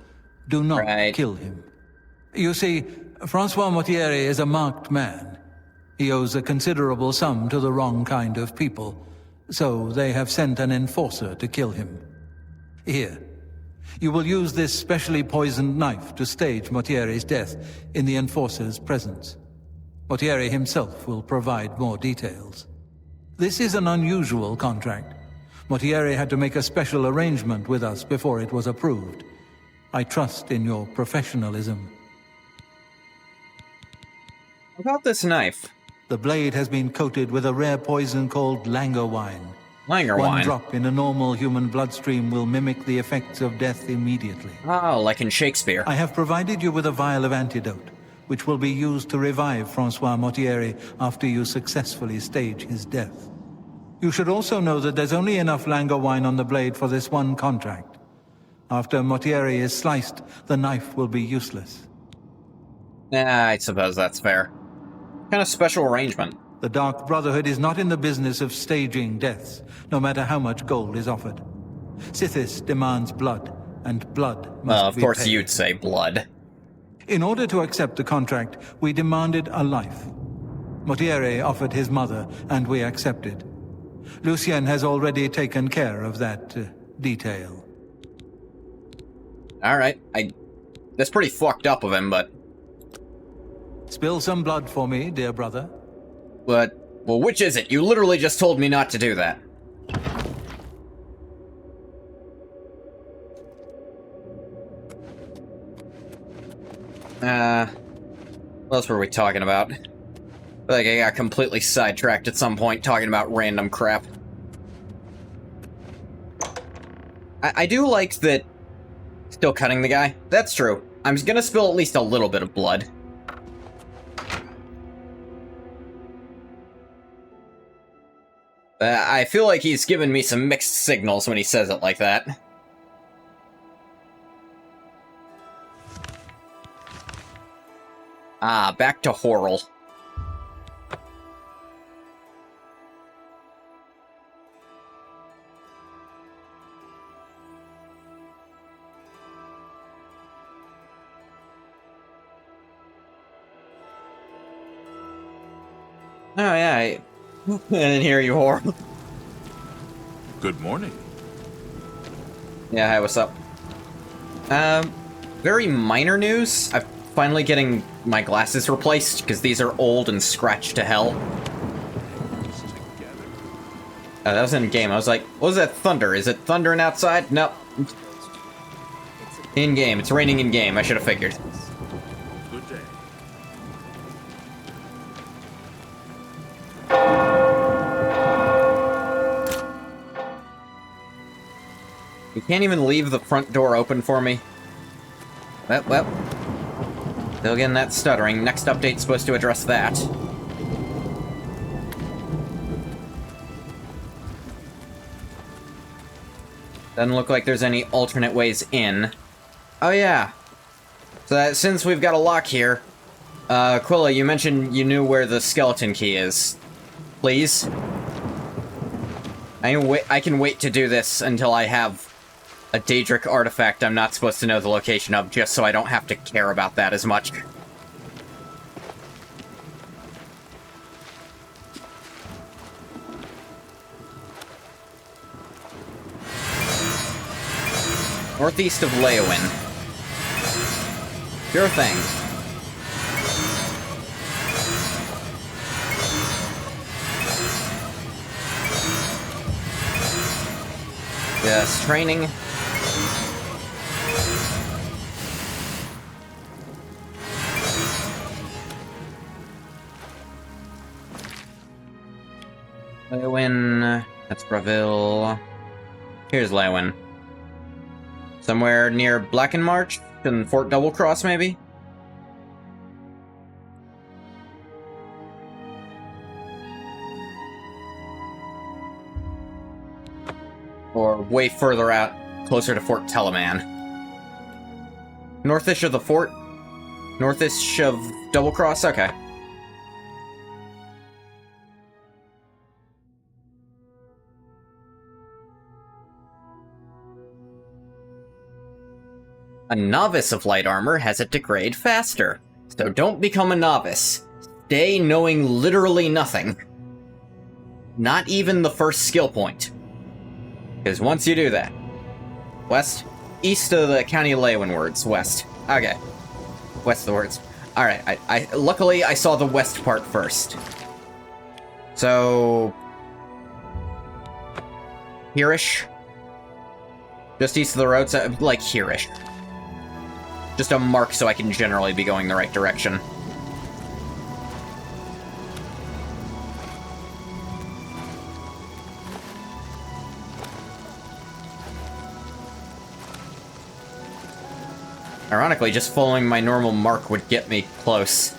Do not kill him. You see, Francois Mortieri is a marked man. He owes a considerable sum to the wrong kind of people, so they have sent an enforcer to kill him. Here, you will use this specially poisoned knife to stage Mortieri's death in the enforcer's presence. Mortieri himself will provide more details. This is an unusual contract. Mortieri had to make a special arrangement with us before it was approved. I trust in your professionalism. About this knife? The blade has been coated with a rare poison called Langer wine. Langer wine? One drop in a normal human bloodstream will mimic the effects of death immediately. Oh, like in Shakespeare. I have provided you with a vial of antidote, which will be used to revive Francois Mortieri after you successfully stage his death. You should also know that there's only enough Langer wine on the blade for this one contract. After Mortieri is sliced, the knife will be useless. I suppose that's fair. Kind of special arrangement. The Dark Brotherhood is not in the business of staging deaths, no matter how much gold is offered. Sithis demands blood, and blood must be of course paid. you'd say blood. In order to accept the contract, we demanded a life. Mortieri offered his mother, and we accepted. Lucien has already taken care of that detail. Alright, that's pretty fucked up of him, but... Spill some blood for me, dear brother. But, well, which is it? You literally just told me not to do that. What else were we talking about? I feel like I got completely sidetracked at some point talking about random crap. I do like that... Still cutting the guy? That's true. I'm gonna spill at least a little bit of blood. I feel like he's giving me some mixed signals when he says it like that. Ah, back to Horrell. Oh yeah, I didn't hear you, Horrell. Good morning. Yeah, hi, what's up? Very minor news. I'm finally getting my glasses replaced, because these are old and scratched to hell. That was in game. I was like, what was that thunder? Is it thundering outside? No. In game. It's raining in game. I should have figured. Good day. You can't even leave the front door open for me. Well. Still getting that stuttering. Next update's supposed to address that. Doesn't look like there's any alternate ways in. Oh yeah. So that, since we've got a lock here, Quilla, you mentioned you knew where the skeleton key is. Please? I can wait to do this until I have a Daedric artifact I'm not supposed to know the location of, just so I don't have to care about that as much. Northeast of Leowin. Sure thing. Yes, training. Leowin, that's Bravil. Here's Leowin. Somewhere near Blackenmarch and Fort Doublecross, maybe? Or way further out, closer to Fort Telemann. Northish of the fort? Northish of Doublecross? Okay. A novice of light armor has it degrade faster. So don't become a novice. Stay knowing literally nothing. Not even the first skill point. Because once you do that... West? East of the County Leowin words. West. Okay. West of the words. Alright, luckily I saw the west part first. So... Here-ish? Just east of the road, so, like here-ish. Just a mark so I can generally be going the right direction. Ironically, just following my normal mark would get me close.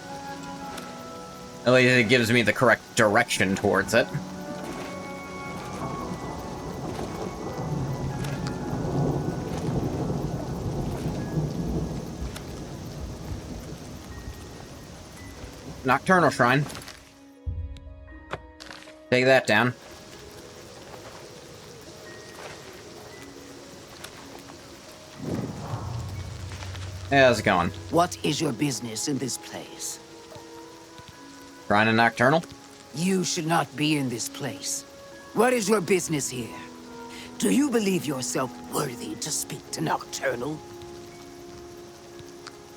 At least it gives me the correct direction towards it. Nocturnal Shrine. Take that down. Hey, how's it going? What is your business in this place? Shrine and Nocturnal? You should not be in this place. What is your business here? Do you believe yourself worthy to speak to Nocturnal?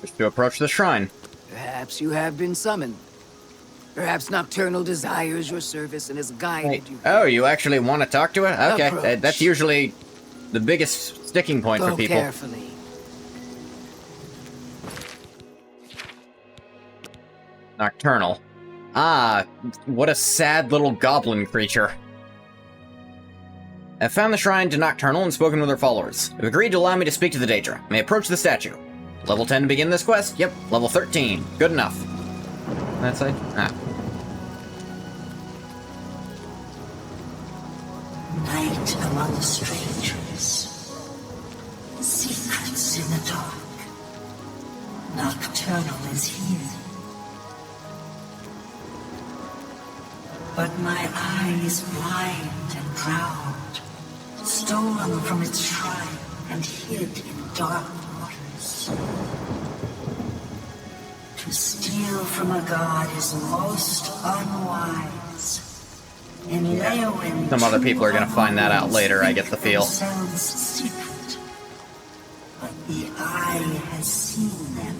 Wish to approach the shrine. Perhaps you have been summoned. Perhaps Nocturnal desires your service and has guided you. Oh, you actually want to talk to it? Okay, Approach. that's usually the biggest sticking point Go for people. carefully. Nocturnal. Ah, what a sad little goblin creature. I've found the shrine to Nocturnal and spoken with her followers. They've agreed to allow me to speak to the Daedra. May approach the statue. Level 10 to begin this quest? Yep, level 13. Good enough. That's it? Ah. Night among the strangers. Secrets in the dark. Nocturnal is here. But my eye is blind and proud, stolen from its shrine and hid in dark waters. To steal from a god is most unwise. In Leowyn, Some other people are gonna find that out later, I get the feel. themselves secret, but the eye has seen them.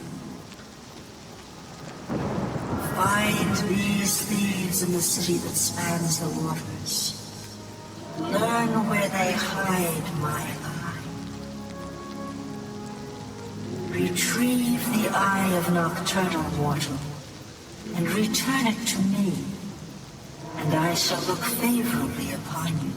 Find these thieves in the city that spans the waters. Learn where they hide my eye. Retrieve the eye of Nocturnal Mortal, and return it to me, and I shall look favorably upon you.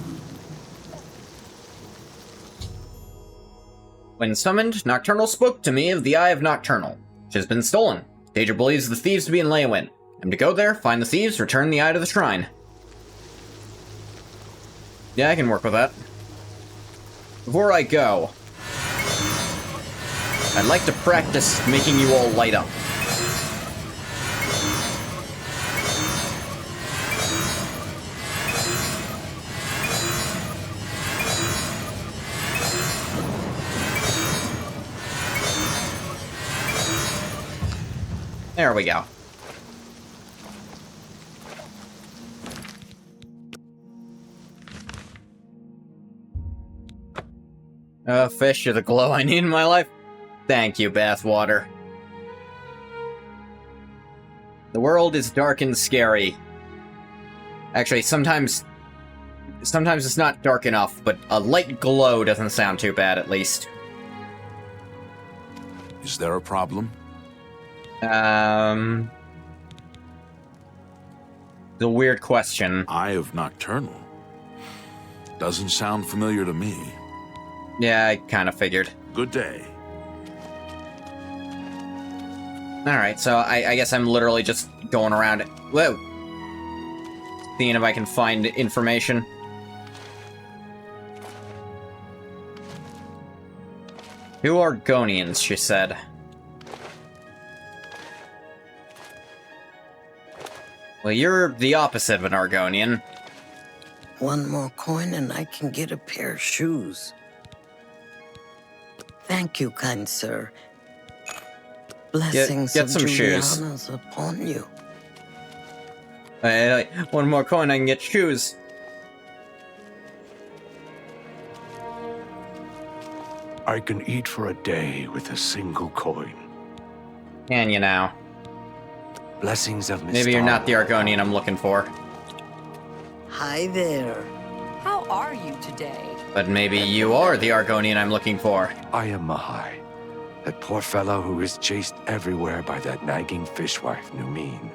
When summoned, Nocturnal spoke to me of the Eye of Nocturnal, which has been stolen. Daedra believes the thieves to be in Leowyn. I'm to go there, find the thieves, return the eye to the shrine. Yeah, I can work with that. Before I go, I'd like to practice making you all light up. There we go. Fish are the glow I need in my life. Thank you, bathwater. The world is dark and scary. Actually, sometimes it's not dark enough, but a light glow doesn't sound too bad, at least. Is there a problem? The weird question. Eye of Nocturnal? Doesn't sound familiar to me. Yeah, I kind of figured. Good day. Alright, so I guess I'm literally just going around, whoa, seeing if I can find information. Who are Argonians, she said. Well, you're the opposite of an Argonian. One more coin and I can get a pair of shoes. Thank you, kind sir. Blessings get of some shoes. Juliana's upon you. One more coin, I can get shoes. I can eat for a day with a single coin. Can you now? Blessings of Miss Maybe you're not the Argonian I'm looking for. Hi there. How are you today? But maybe you are the Argonian I'm looking for. I am Mahai, that poor fellow who is chased everywhere by that nagging fishwife, Numine.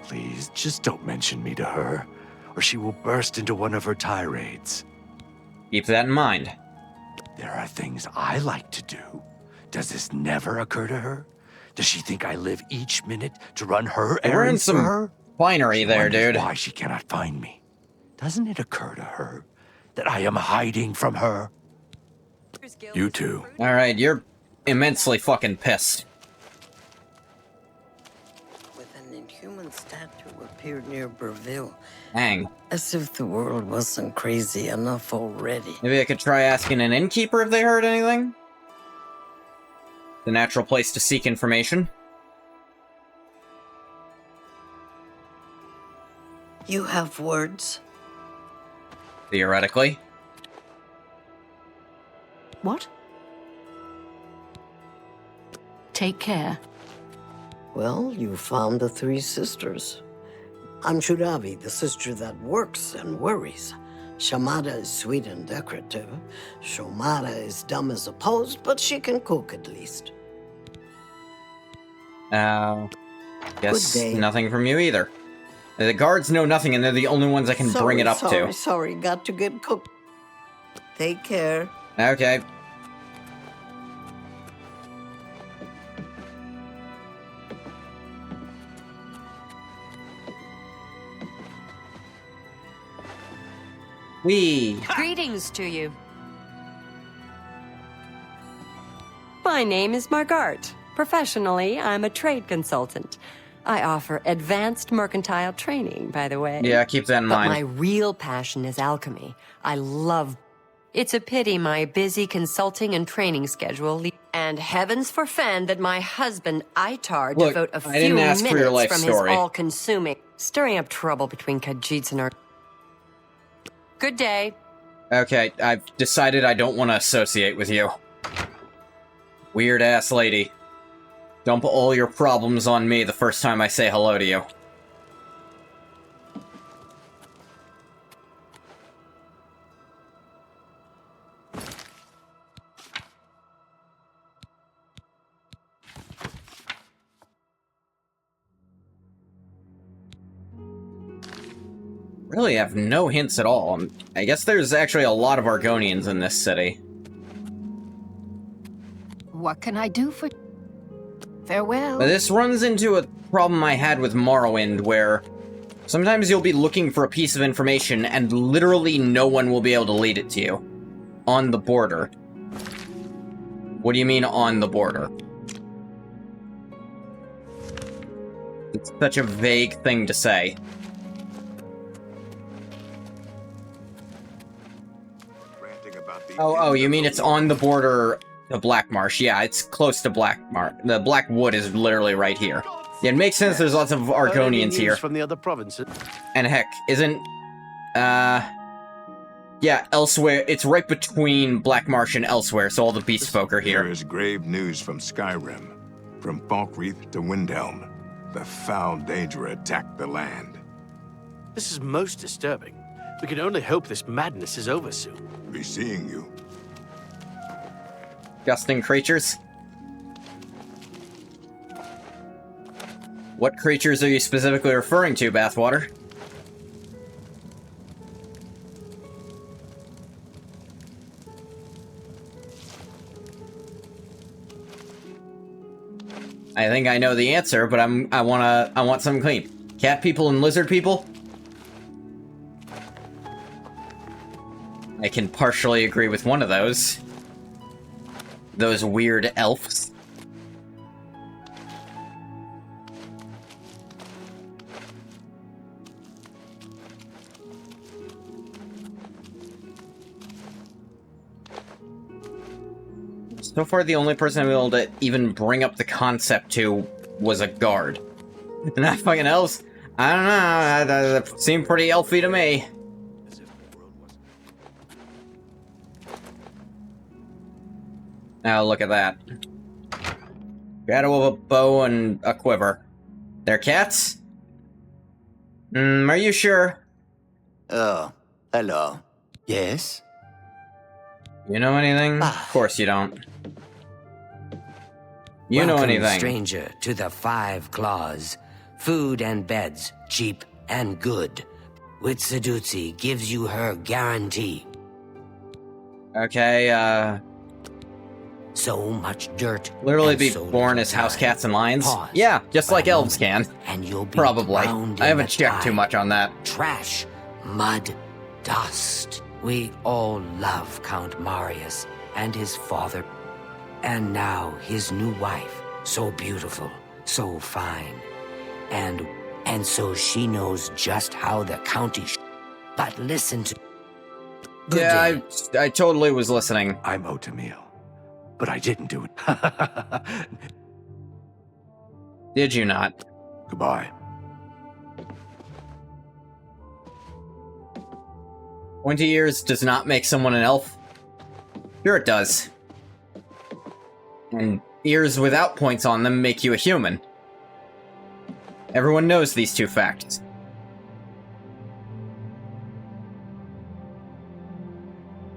Please, just don't mention me to her, or she will burst into one of her tirades. Keep that in mind. There are things I like to do. Does this never occur to her? Does she think I live each minute to run her We're in errands for some her? finery She there, wonders dude. why she cannot find me. Doesn't it occur to her that I am hiding from her? You too. Alright, you're immensely fucking pissed. With an inhuman statue appeared near Breville, Dang. as if the world wasn't crazy enough already. Maybe I could try asking an innkeeper if they heard anything? The natural place to seek information. You have words? Theoretically. What? Take care. Well, you found the three sisters. I'm Shuravi, the sister that works and worries. Shamada is sweet and decorative. Shomara is dumb as a post, but she can cook at least. Guess Good day. nothing from you either. The guards know nothing, and they're the only ones I can bring it up to. Sorry, got to get cooked. Take care. Okay. Greetings to you. My name is Margart. Professionally, I'm a trade consultant. I offer advanced mercantile training, by the way. Yeah, keep that in But mind. my real passion is alchemy. I love... It's a pity my busy consulting and training schedule and heavens forfend that my husband, Itar, Look, devote a I few didn't ask minutes for your life from story. his all-consuming, stirring up trouble between Khajiits and our... Good day. Okay, I've decided I don't want to associate with you. Weird-ass lady. Dump all your problems on me the first time I say hello to you. Really have no hints at all. I guess there's actually a lot of Argonians in this city. What can I do for... Farewell. But this runs into a problem I had with Morrowind, where sometimes you'll be looking for a piece of information and literally no one will be able to lead it to you. On the border. What do you mean, on the border? It's such a vague thing to say. Oh, you mean it's on the border to Blackmarsh? Yeah, it's close to Blackmarsh. The Blackwood is literally right here. Yeah, it makes sense. There's lots of Argonians here. From the other provinces. And heck, isn't yeah, elsewhere. It's right between Blackmarsh and elsewhere, so all the beast folk are There here. is grave news from Skyrim. From Falkreath to Windhelm. The foul danger attacked the land. This is most disturbing. We can only hope this madness is over soon. Be seeing you. Disgusting creatures. What creatures are you specifically referring to, Bathwater? I think I know the answer, but I want something clean. Cat people and lizard people? I can partially agree with one of those. Those weird elves. So far, the only person I've been able to even bring up the concept to was a guard. Not fucking elves. I don't know, that seemed pretty elfy to me. Now look at that. Shadow of a bow and a quiver. They're cats? Are you sure? Oh, hello. Yes? You know anything? Of course you don't. You know Welcome, anything? stranger, to the Five Claws. Food and beds, cheap and good. Witsadutsi gives you her guarantee. Okay, So much dirt. literally and be so born little as house time. cats and lions? Pause Yeah, just for like a elves moment, can. And you'll be Probably. drowned I in haven't the checked too tide. much on that. Trash, mud, dust. We all love Count Marius and his father. And now his new wife, so beautiful, so fine. And so she knows just how the county But listen to... Good Yeah, day. I totally was listening. I'm Otamil, but I didn't do it. Did you not? Goodbye. 20 years does not make someone an elf? Sure it does. And ears without points on them make you a human. Everyone knows these two facts.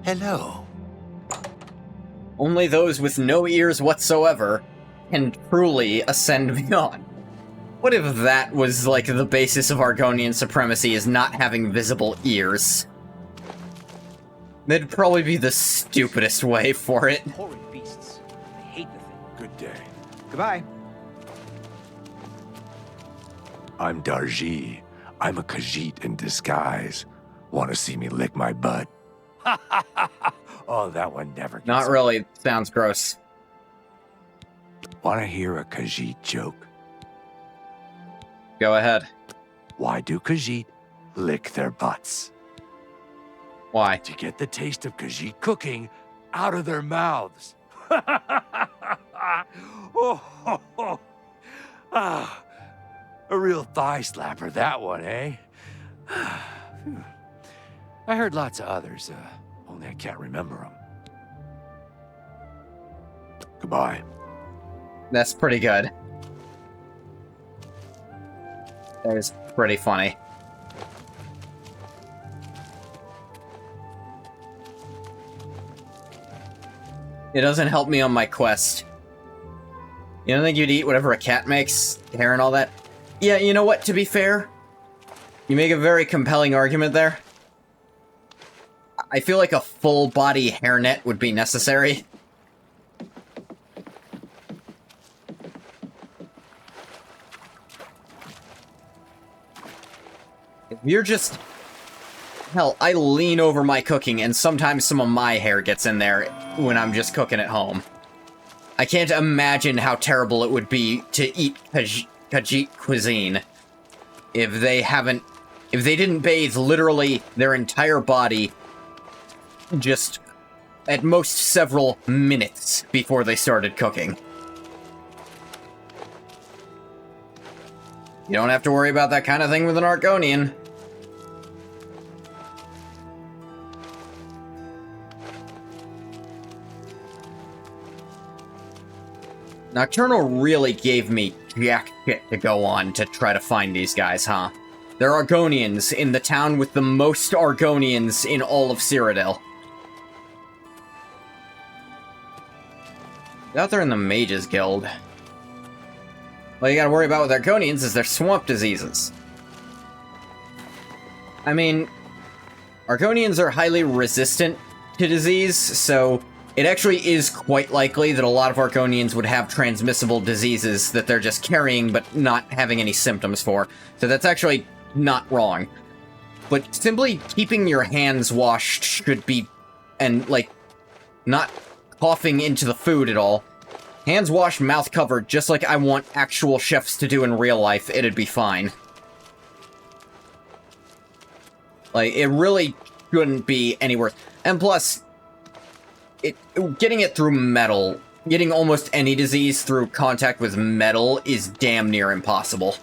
Hello. Only those with no ears whatsoever can truly ascend beyond. What if that was, like, the basis of Argonian supremacy, is not having visible ears? That'd probably be the stupidest way for it. Horrid beasts. I hate the thing. Good day. Goodbye. I'm Darji. I'm a Khajiit in disguise. Want to see me lick my butt? Oh, that one never gets Not really. Sounds gross. Want to hear a Khajiit joke? Go ahead. Why do Khajiit lick their butts? Why? To get the taste of Khajiit cooking out of their mouths. Oh, ah, a real thigh slapper, that one, eh? I heard lots of others, only I can't remember them. Goodbye. That's pretty good. That is pretty funny. It doesn't help me on my quest. You don't think you'd eat whatever a cat makes? Hair and all that? Yeah, you know what, to be fair? You make a very compelling argument there. I feel like a full-body hairnet would be necessary. If you're just... Hell, I lean over my cooking, and sometimes some of my hair gets in there when I'm just cooking at home. I can't imagine how terrible it would be to eat Khajiit cuisine if they didn't bathe literally their entire body just at most several minutes before they started cooking. You don't have to worry about that kind of thing with an Argonian. Nocturnal really gave me jack shit to go on to try to find these guys, huh? They're Argonians in the town with the most Argonians in all of Cyrodiil. Out there in the Mages Guild. All you gotta worry about with Argonians is their swamp diseases. I mean, Argonians are highly resistant to disease, so it actually is quite likely that a lot of Argonians would have transmissible diseases that they're just carrying but not having any symptoms for. So that's actually not wrong. But simply keeping your hands washed should be, and like, not coughing into the food at all. Hands washed, mouth covered, just like I want actual chefs to do in real life, it'd be fine. Like, it really shouldn't be any worse. And plus, getting it through metal, getting almost any disease through contact with metal is damn near impossible.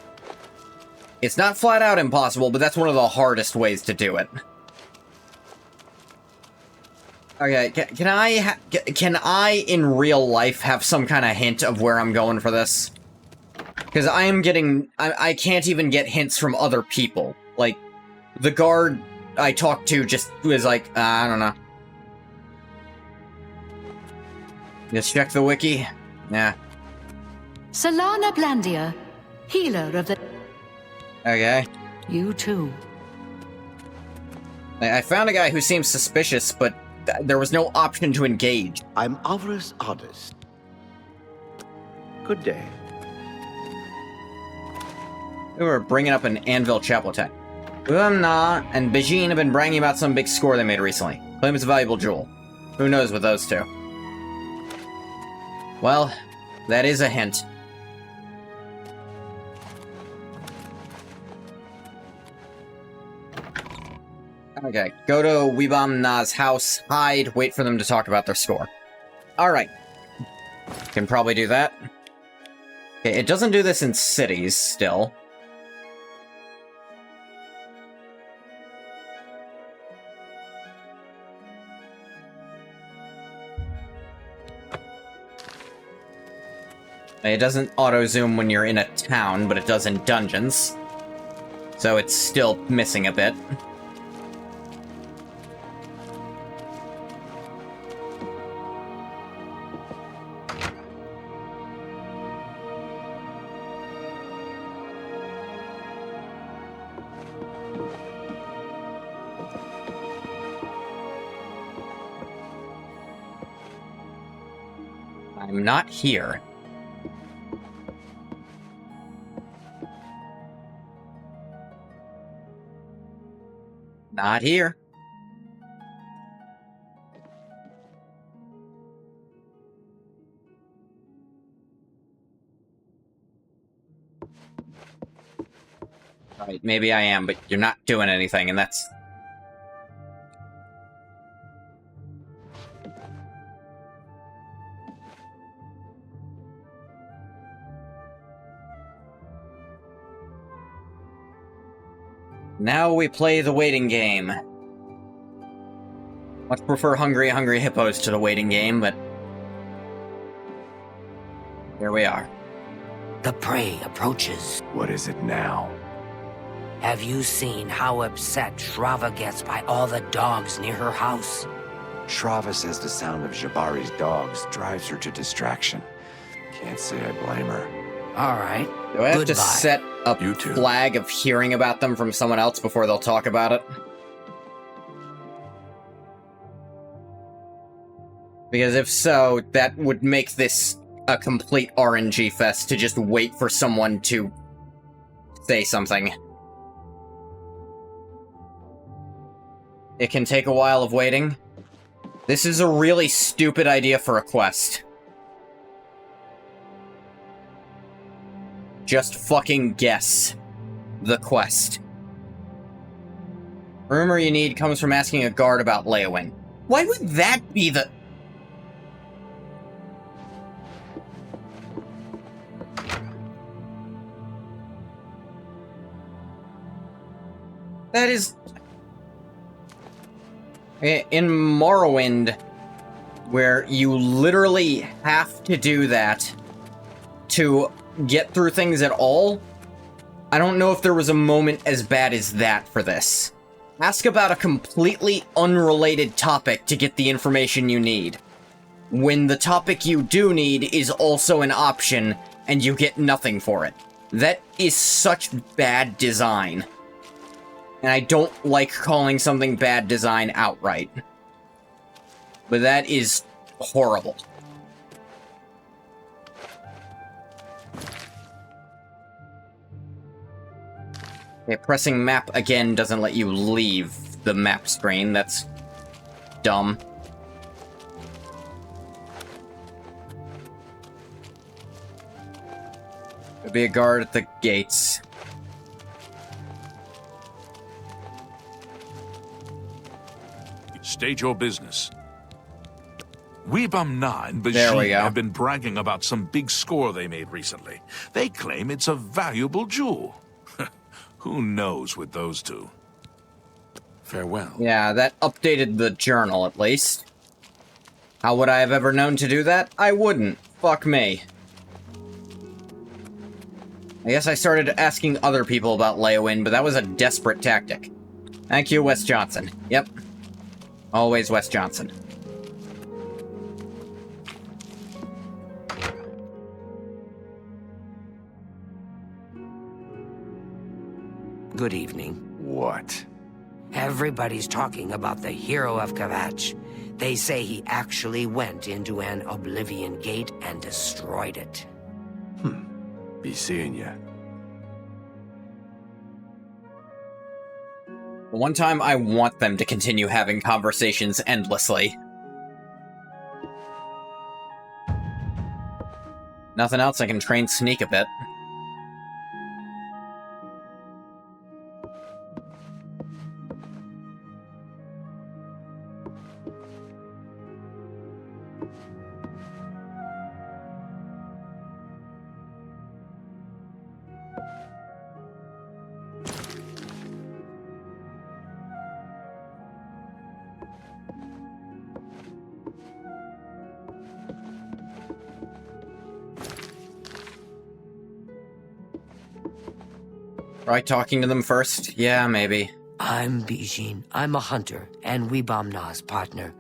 It's not flat out impossible, but that's one of the hardest ways to do it. Okay, can I in real life have some kind of hint of where I'm going for this? Because I can't even get hints from other people. Like, the guard I talked to just was like, I don't know. Just check the wiki? Yeah. Solana Blandia, healer of the... Okay. You too. I found a guy who seems suspicious, but there was no option to engage. I'm Avris Ardis. Good day. We were bringing up an Anvil Chapel attack. Uamna and Bijin have been bragging about some big score they made recently. Claim it's a valuable jewel. Who knows with those two? Well, that is a hint. Okay, go to Weebamna's house, hide, wait for them to talk about their score. Alright. Can probably do that. Okay, it doesn't do this in cities, still. It doesn't auto-zoom when you're in a town, but it does in dungeons. So it's still missing a bit. I'm not here. Not here. Right, maybe I am, but you're not doing anything, and that's... Now we play the waiting game. Much prefer Hungry Hungry Hippos to the waiting game, but... here we are. The prey approaches. What is it now? Have you seen how upset Shrava gets by all the dogs near her house? Shrava says the sound of Jabari's dogs drives her to distraction. Can't say I blame her. All right. Do I have Goodbye. to set a flag of hearing about them from someone else before they'll talk about it? Because if so, that would make this a complete RNG fest to just wait for someone to say something. It can take a while of waiting. This is a really stupid idea for a quest. Just fucking guess the quest. Rumor you need comes from asking a guard about Leowin. Why would that be the... That is... In Morrowind, where you literally have to do that to get through things at all, I don't know if there was a moment as bad as that for this. Ask about a completely unrelated topic to get the information you need, when the topic you do need is also an option and you get nothing for it. That is such bad design. And I don't like calling something bad design outright. But that is horrible. Okay, pressing map again doesn't let you leave the map screen. That's dumb. There'll be a guard at the gates. State your business. Weebam-Na and There we Bajin go. have been bragging about some big score they made recently. They claim it's a valuable jewel. Who knows with those two? Farewell. Yeah, that updated the journal, at least. How would I have ever known to do that? I wouldn't. Fuck me. I guess I started asking other people about Leowin, but that was a desperate tactic. Thank you, Wes Johnson. Yep. Always Wes Johnson. Good evening. What? Everybody's talking about the hero of Kvatch. They say he actually went into an Oblivion gate and destroyed it. Be seeing ya. One time I want them to continue having conversations endlessly. Nothing else, I can train sneak a bit. Try talking to them first? Yeah, maybe. I'm Bijin. I'm a hunter and Weebam-Na's partner.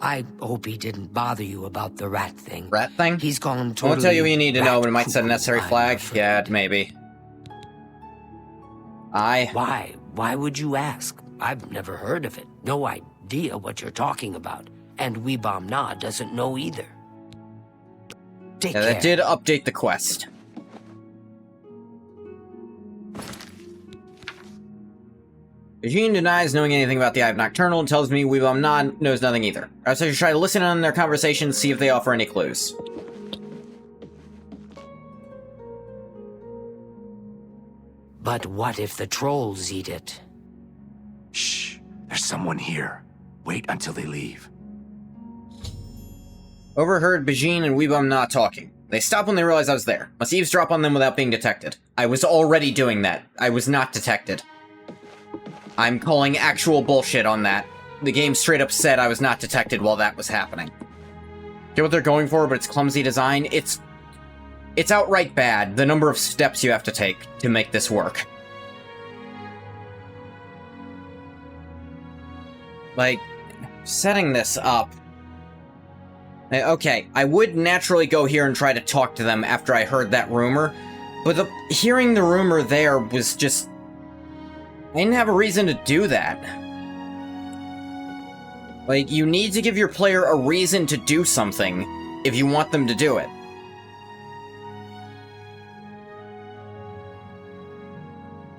I hope he didn't bother you about the rat thing. Rat thing? He's gone I totally won't tell you what you need to know, but it might set a rat-cuckoo, necessary I'm flag. afraid. Yeah, maybe. Why? Why would you ask? I've never heard of it. No idea what you're talking about. And Weebom Na doesn't know either. Take care. That did update the quest. Eugene denies knowing anything about the Eye of Nocturnal and tells me Weebom Na knows nothing either. I should try to listen in on their conversation, see if they offer any clues. But what if the trolls eat it? Shh, there's someone here. Wait until they leave. Overheard Bajin and Weebom Na talking. They stopped when they realized I was there. Must eavesdrop on them without being detected. I was already doing that. I was not detected. I'm calling actual bullshit on that. The game straight up said I was not detected while that was happening. Get what they're going for, but it's clumsy design. It's outright bad, the number of steps you have to take to make this work. Like, setting this up... Okay, I would naturally go here and try to talk to them after I heard that rumor, but hearing the rumor there was just... I didn't have a reason to do that. Like, you need to give your player a reason to do something if you want them to do it.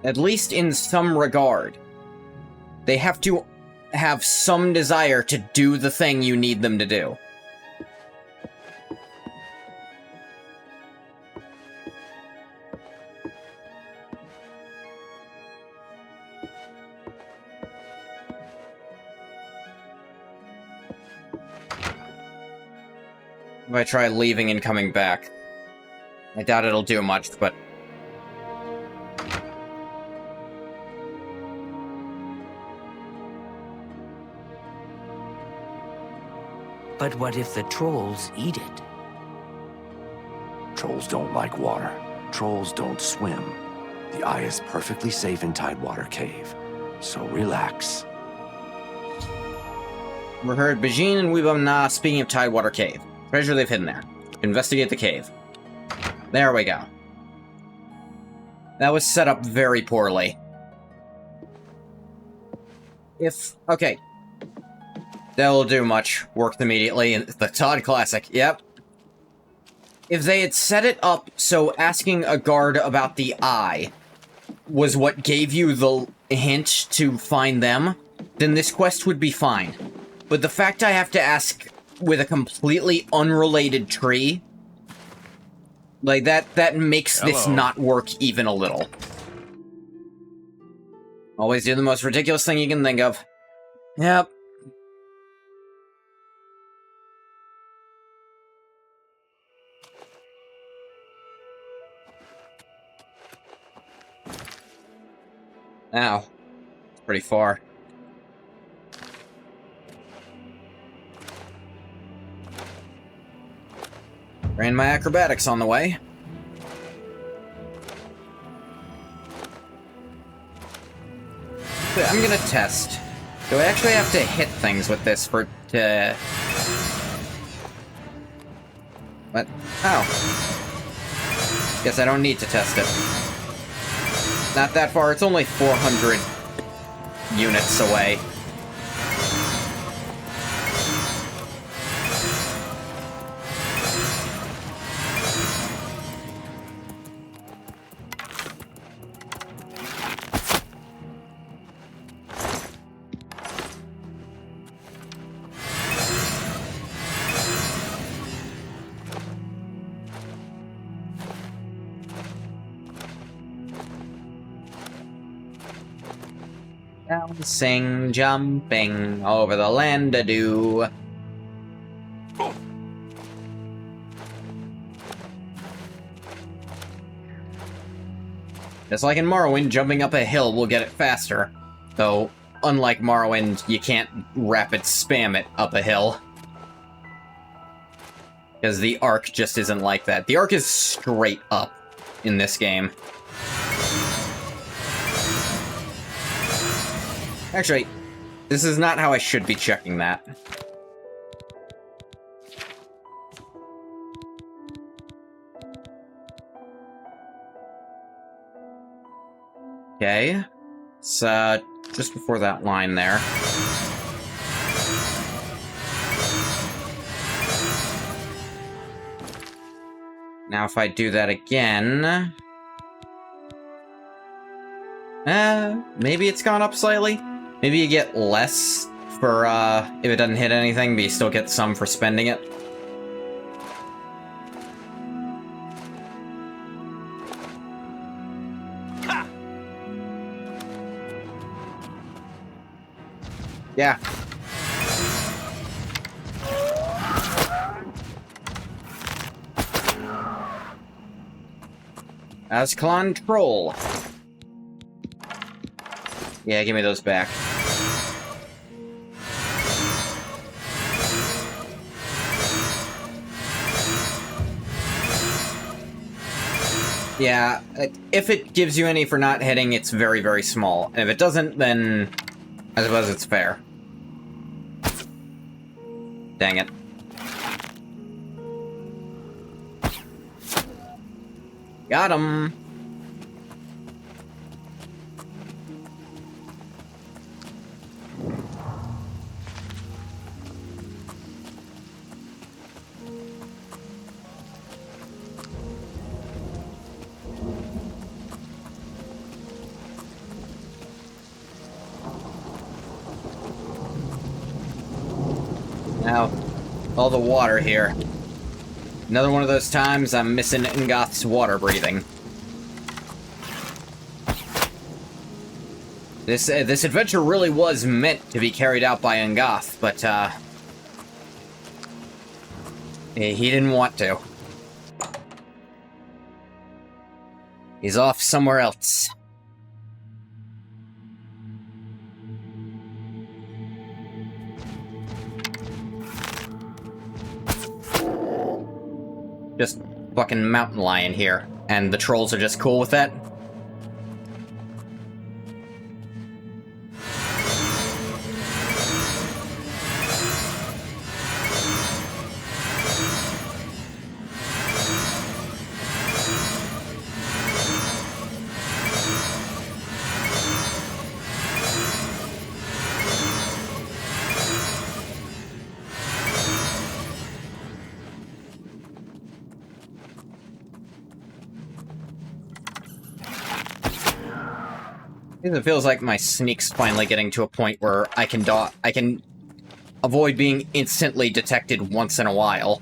At least in some regard. They have to have some desire to do the thing you need them to do. If I try leaving and coming back. I doubt it'll do much, but... But what if the trolls eat it? Trolls don't like water. Trolls don't swim. The Eye is perfectly safe in Tidewater Cave. So relax. We heard Bajin and Weebom Na speaking of Tidewater Cave. Treasure they've hidden there. Investigate the cave. There we go. That was set up very poorly. Okay. That'll do much. Worked immediately. And the Todd Classic. Yep. If they had set it up so asking a guard about the eye was what gave you the hint to find them, then this quest would be fine. But the fact I have to ask with a completely unrelated tree, like, that makes this not work even a little. Always do the most ridiculous thing you can think of. Yep. Ow. It's pretty far. Ran my acrobatics on the way. I'm gonna test. Do I actually have to hit things with this for to... What? Oh. Guess I don't need to test it. Not that far, it's only 400 units away. Bouncing, jumping over the land to do. Just like in Morrowind, jumping up a hill will get it faster. Though, unlike Morrowind, you can't rapid spam it up a hill. Because the arc just isn't like that. The arc is straight up in this game. Actually, this is not how I should be checking that. Okay. It's, just before that line there. Now if I do that again... maybe it's gone up slightly? Maybe you get less for, if it doesn't hit anything, but you still get some for spending it. Yeah. As control. Yeah, give me those back. Yeah, if it gives you any for not hitting, it's very, very small. And if it doesn't, then I suppose it's fair. Dang it. Got him! Now, all the water here. Another one of those times I'm missing Ngoth's water breathing. This adventure really was meant to be carried out by Ngoth, but he didn't want to. He's off somewhere else. Just fucking mountain lion here, and the trolls are just cool with that. It feels like my sneak's finally getting to a point where I can avoid being instantly detected once in a while.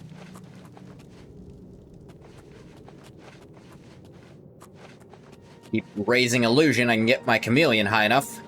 Keep raising illusion, I can get my chameleon high enough.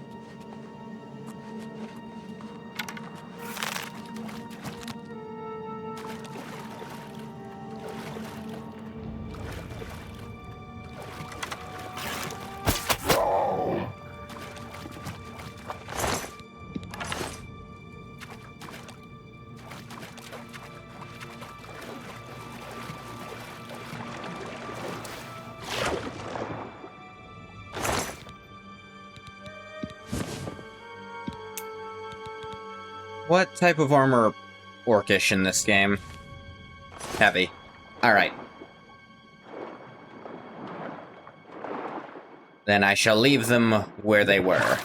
What type of armor orcish in this game? Heavy. Alright. Then I shall leave them where they were.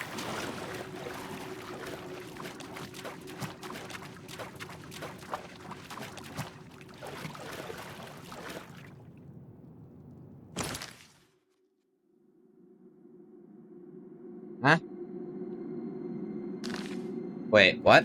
Huh? Wait, what?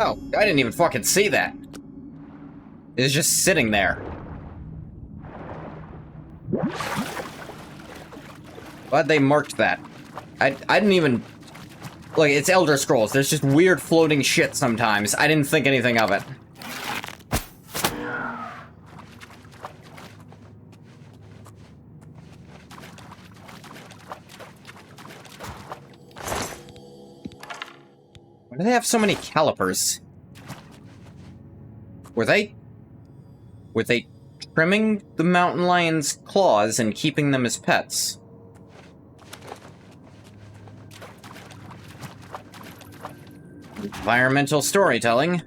Oh, I didn't even fucking see that. It was just sitting there. Glad they marked that. I didn't even... Like, it's Elder Scrolls. There's just weird floating shit sometimes. I didn't think anything of it. Why do they have so many calipers? Were they trimming the mountain lion's claws and keeping them as pets? Environmental storytelling.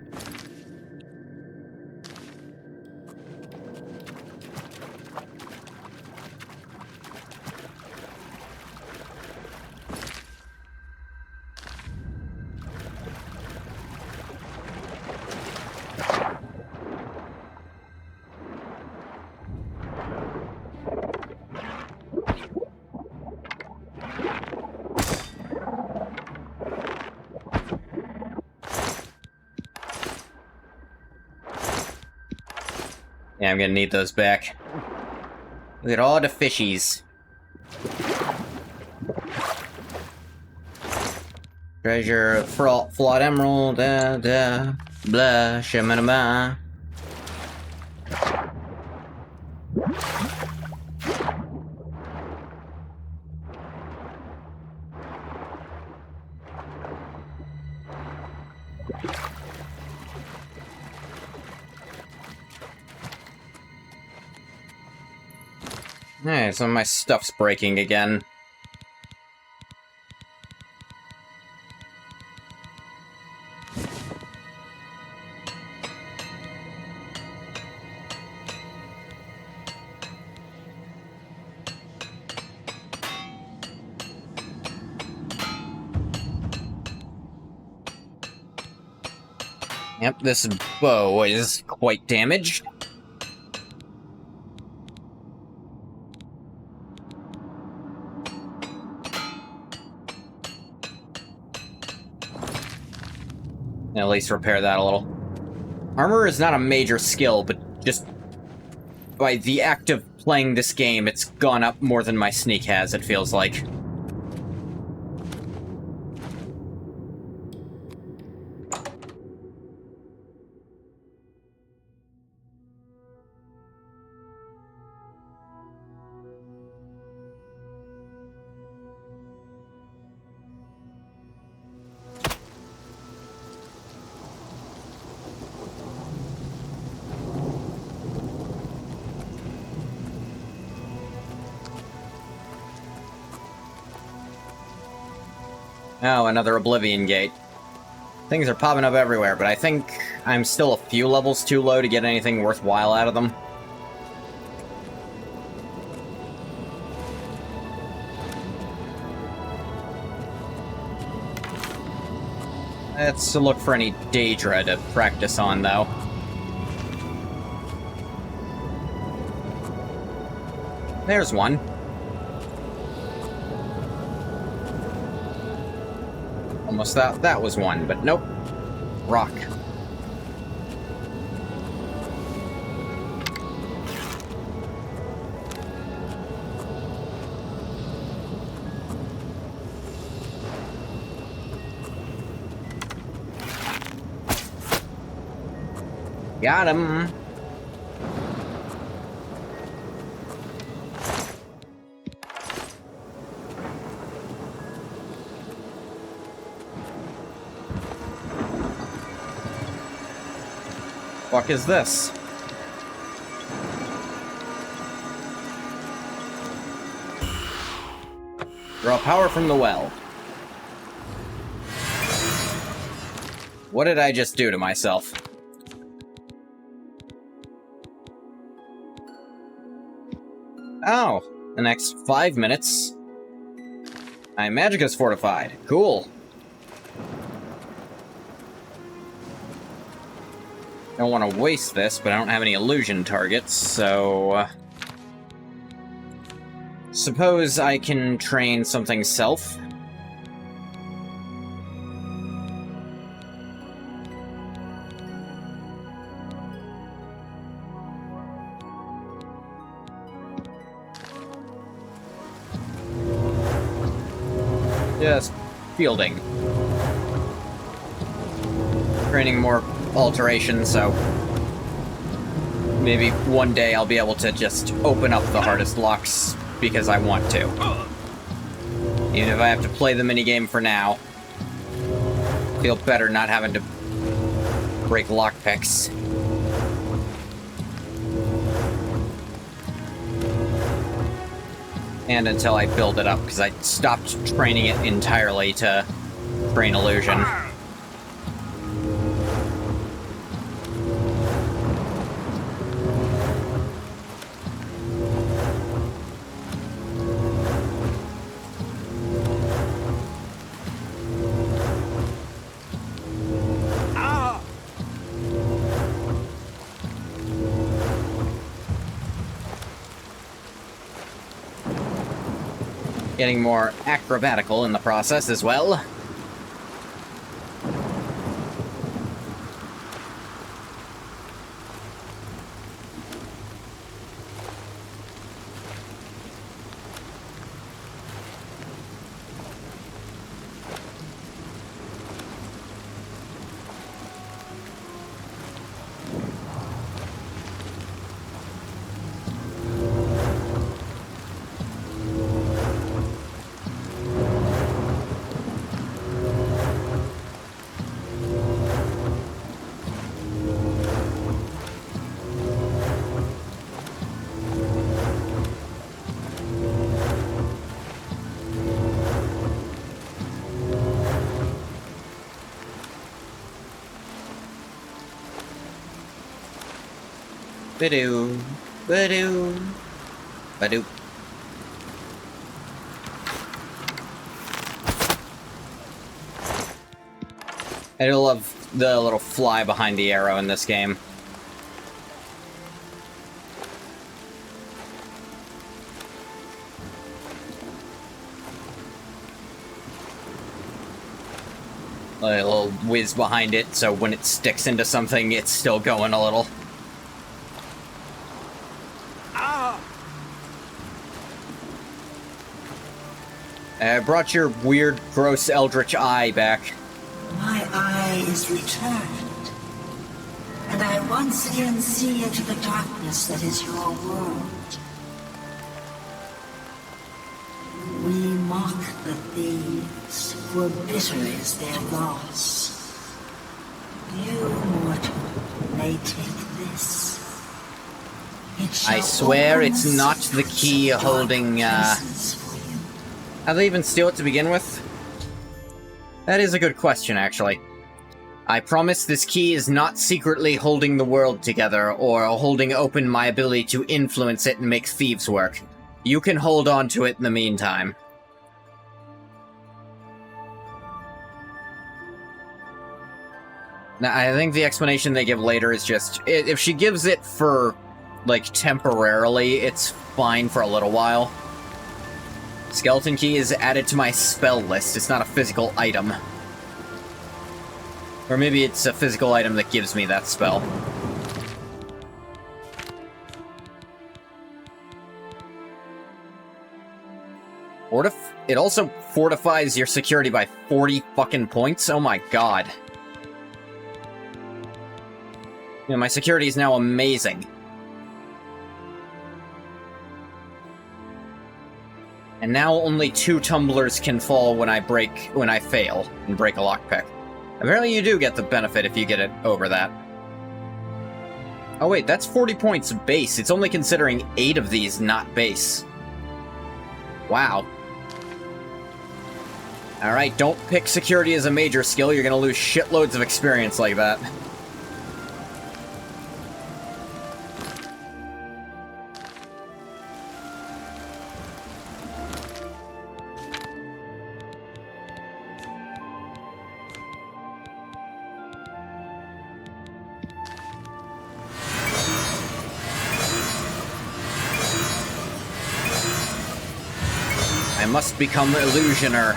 Yeah, I'm gonna need those back. Look at all the fishies. Treasure, flawed emerald, blah, shamanama. Alright, some of my stuff's breaking again. Yep, this bow is quite damaged. At least repair that a little. Armor is not a major skill, but just by the act of playing this game, it's gone up more than my sneak has, it feels like. Oh, another Oblivion gate. Things are popping up everywhere, but I think I'm still a few levels too low to get anything worthwhile out of them. Let's look for any Daedra to practice on, though. There's one. Almost thought that was one, but nope. Rock. Got him. Fuck is this? Draw power from the well. What did I just do to myself? Oh, the next 5 minutes. My magic is fortified. Cool. Don't want to waste this, but I don't have any illusion targets, so... suppose I can train something self? Just fielding. Training more alteration, so maybe one day I'll be able to just open up the hardest locks because I want to. Even if I have to play the minigame for now. Feel better not having to break lockpicks. And until I build it up, because I stopped training it entirely to train illusion. Getting more acrobatical in the process as well. Ba-doo, ba-doo, ba-doo. I do love the little fly behind the arrow in this game. A little whiz behind it, so when it sticks into something, it's still going a little. I brought your weird, gross eldritch eye back. My eye is returned, and I once again see into the darkness that is your world. We mock the thieves, for bitter is their loss. You, mortal, may take this. I swear it's not the key holding, How'd they even steal it to begin with? That is a good question, actually. I promise this key is not secretly holding the world together, or holding open my ability to influence it and make thieves work. You can hold on to it in the meantime. Now, I think the explanation they give later is just, if she gives it for, like, temporarily, it's fine for a little while. Skeleton key is added to my spell list. It's not a physical item. Or maybe it's a physical item that gives me that spell. It also fortifies your security by 40 fucking points? Oh my god. Yeah, my security is now amazing. And now only 2 tumblers can fall when I fail and break a lockpick. Apparently you do get the benefit if you get it over that. Oh wait, that's 40 points base. It's only considering 8 of these not base. Wow. Alright, don't pick security as a major skill. You're gonna lose shitloads of experience like that. I must become Illusioner.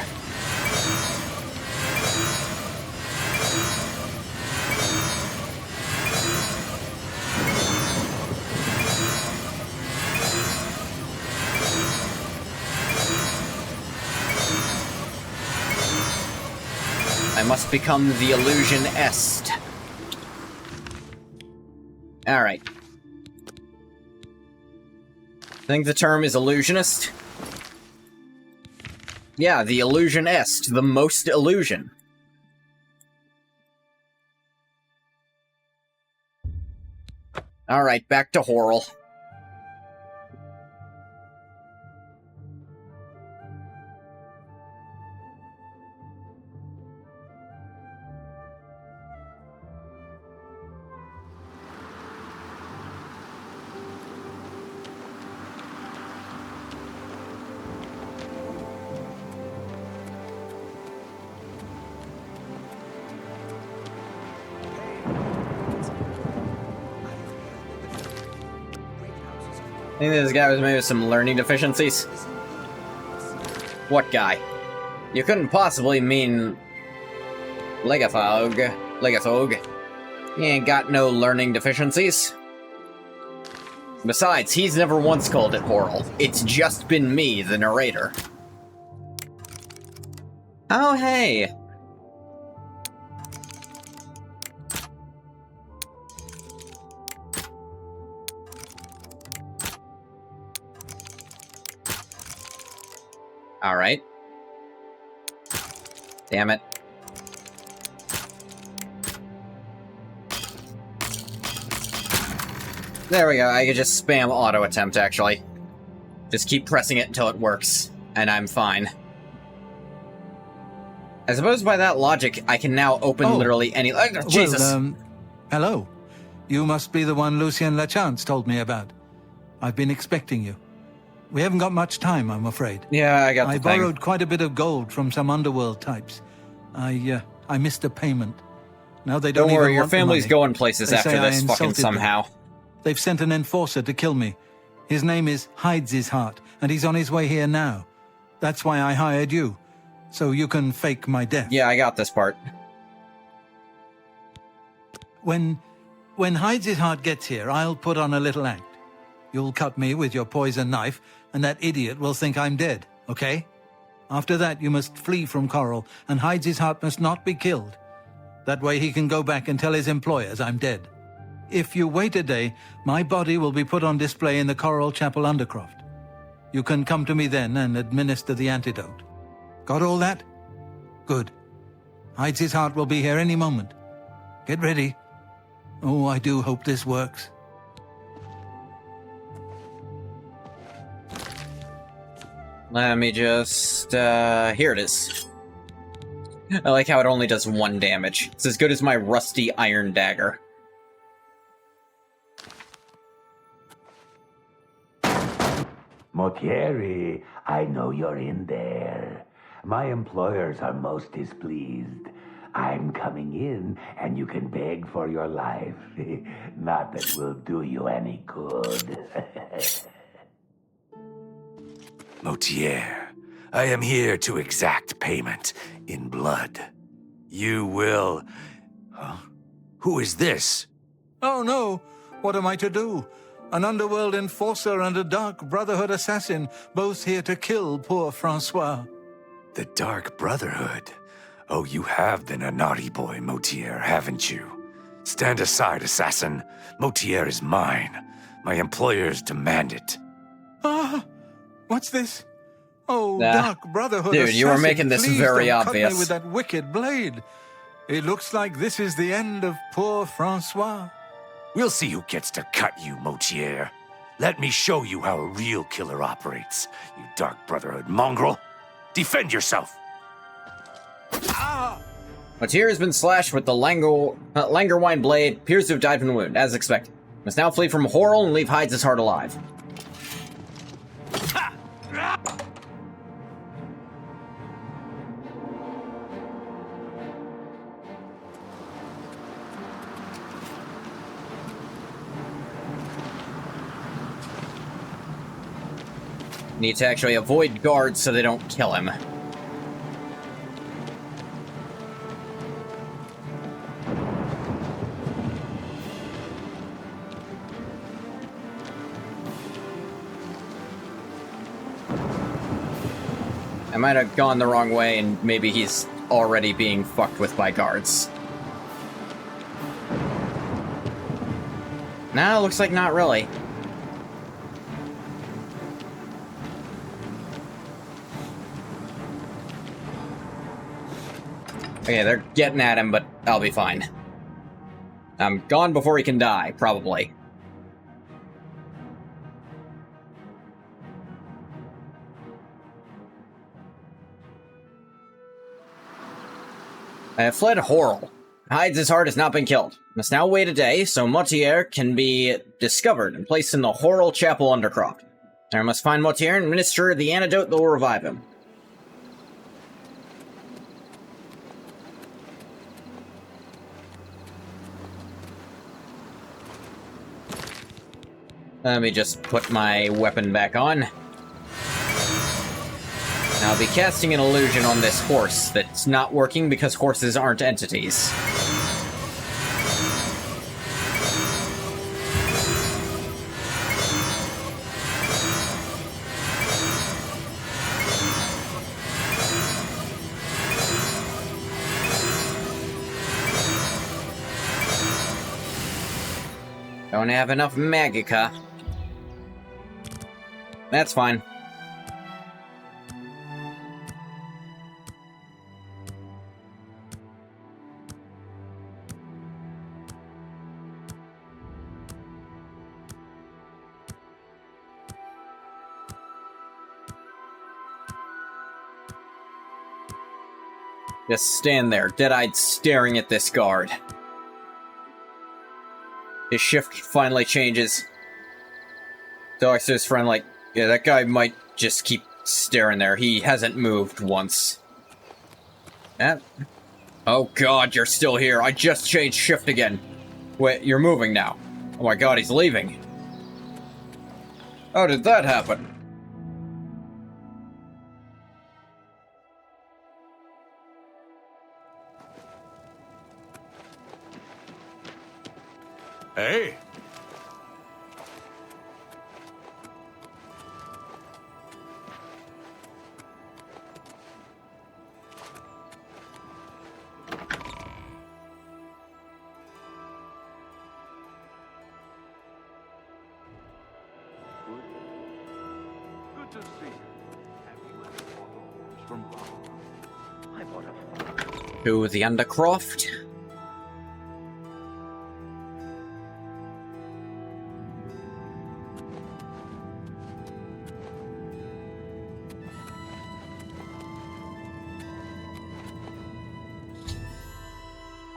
I must become the Illusionist. Alright. I think the term is Illusionist. Yeah, the Illusionist, the most illusion. Alright, back to Horrell. I think this guy was maybe with some learning deficiencies. What guy? You couldn't possibly mean... Legathog. He ain't got no learning deficiencies. Besides, he's never once called it Horrell. It's just been me, the narrator. Oh, hey! Alright. Damn it. There we go, I can just spam auto attempt, actually. Just keep pressing it until it works, and I'm fine. I suppose by that logic, I can now open literally any... Jesus! Well, hello. You must be the one Lucien Lachance told me about. I've been expecting you. We haven't got much time, I'm afraid. Yeah, I got the thing. I borrowed quite a bit of gold from some underworld types. I missed a payment. Now they don't worry, even your want the family's money. going places They after say I this, fucking insulted them. somehow. They've sent an enforcer to kill me. His name is Hides His Heart, and he's on his way here now. That's why I hired you, so you can fake my death. Yeah, I got this part. When Hides His Heart gets here, I'll put on a little act. You'll cut me with your poison knife, and that idiot will think I'm dead, okay? After that, you must flee from Coral, and Hides His Heart must not be killed. That way he can go back and tell his employers I'm dead. If you wait a day, my body will be put on display in the Coral Chapel Undercroft. You can come to me then and administer the antidote. Got all that? Good. Hides His Heart will be here any moment. Get ready. Oh, I do hope this works. Let me just... here it is. I like how it only does 1 damage. It's as good as my rusty iron dagger. Motieri, I know you're in there. My employers are most displeased. I'm coming in, and you can beg for your life. Not that will do you any good. Motier, I am here to exact payment in blood. You will... Huh? Who is this? Oh no! What am I to do? An underworld enforcer and a dark Brotherhood assassin, both here to kill poor Francois. The Dark Brotherhood? Oh, you have been a naughty boy, Motier, haven't you? Stand aside, assassin. Motier is mine. My employers demand it. Ah! What's this? Oh, Nah. Dark Brotherhood Dude, assassin, you were making this please very don't cut obvious. me with that wicked blade. It looks like this is the end of poor Francois. We'll see who gets to cut you, Motier. Let me show you how a real killer operates, you Dark Brotherhood mongrel. Defend yourself! Motier has been slashed with the Langerwine blade, appears to have died from the wound, as expected. Must now flee from Horrell and leave Hides His Heart alive. Need to actually avoid guards so they don't kill him. I might have gone the wrong way and maybe he's already being fucked with by guards. Nah, looks like not really. Okay, they're getting at him, but I'll be fine. I'm gone before he can die, probably. I have fled Horrell. Hides His Heart has not been killed. Must now wait a day, so Motier can be discovered and placed in the Horrell Chapel Undercroft. I must find Motier and administer the antidote that will revive him. Let me just put my weapon back on. I'll be casting an illusion on this horse that's not working because horses aren't entities. Don't have enough Magica. That's fine. Just stand there, dead-eyed staring at this guard. His shift finally changes. Talks to his friend like, yeah, that guy might just keep staring there. He hasn't moved once. Oh god, you're still here. I just changed shift again. Wait, you're moving now. Oh my god, he's leaving. How did that happen? Hey! Good to see you. Have you ever bought a horse from Brotherhood? I bought a To the Undercroft?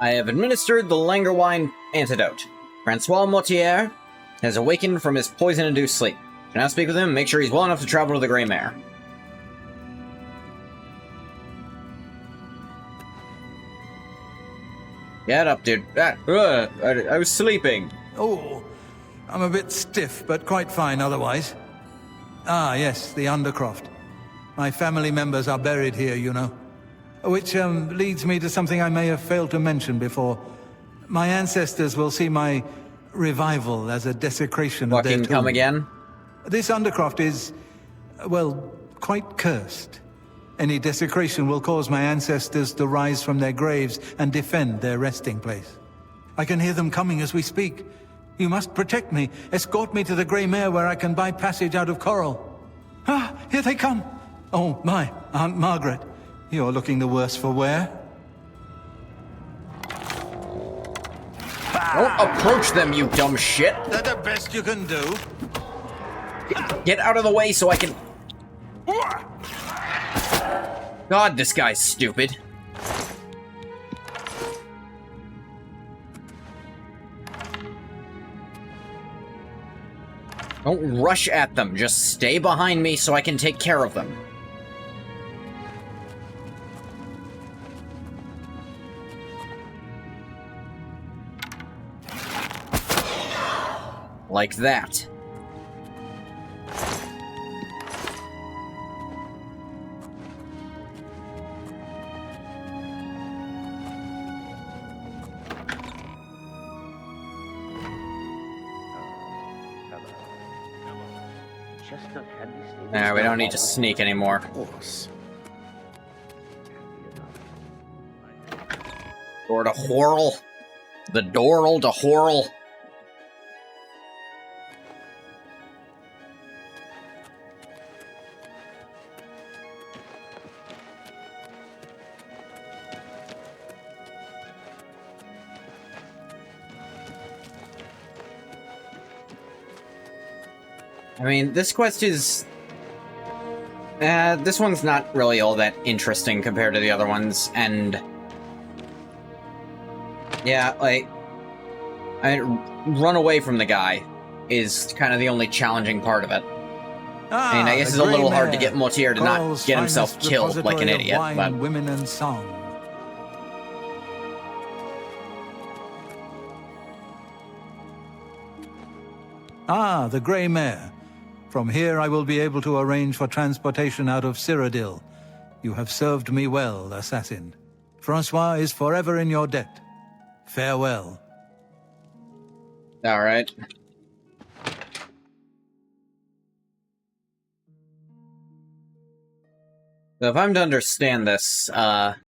I have administered the Langerwine antidote. Francois Mortier has awakened from his poison-induced sleep. Can I speak with him and make sure he's well enough to travel to the Grey Mare? Get up, dude. I was sleeping. Oh, I'm a bit stiff, but quite fine otherwise. Ah, yes, the Undercroft. My family members are buried here, you know. Which leads me to something I may have failed to mention before. My ancestors will see my revival as a desecration of their tomb. Come again? This Undercroft is, well, quite cursed. Any desecration will cause my ancestors to rise from their graves and defend their resting place. I can hear them coming as we speak. You must protect me. Escort me to the Grey Mare where I can buy passage out of Coral. Ah, here they come. Oh, my, Aunt Margaret. You're looking the worse for wear. Don't approach them, you dumb shit! That's the best you can do. Get out of the way so I can... God, this guy's stupid. Don't rush at them, just stay behind me so I can take care of them. Like that. Nah, we don't need to sneak anymore. Door to Whorl. The Dorl to Whorl. I mean, this quest is... this one's not really all that interesting compared to the other ones, and... yeah, like... run away from the guy is kind of the only challenging part of it. I mean, I guess it's a little hard to get Mortier to not get himself killed like an idiot, but... women and song. Ah, the Grey Mare. From here I will be able to arrange for transportation out of Cyrodiil. You have served me well, assassin. Francois is forever in your debt. Farewell. All right. So if I'm to understand this,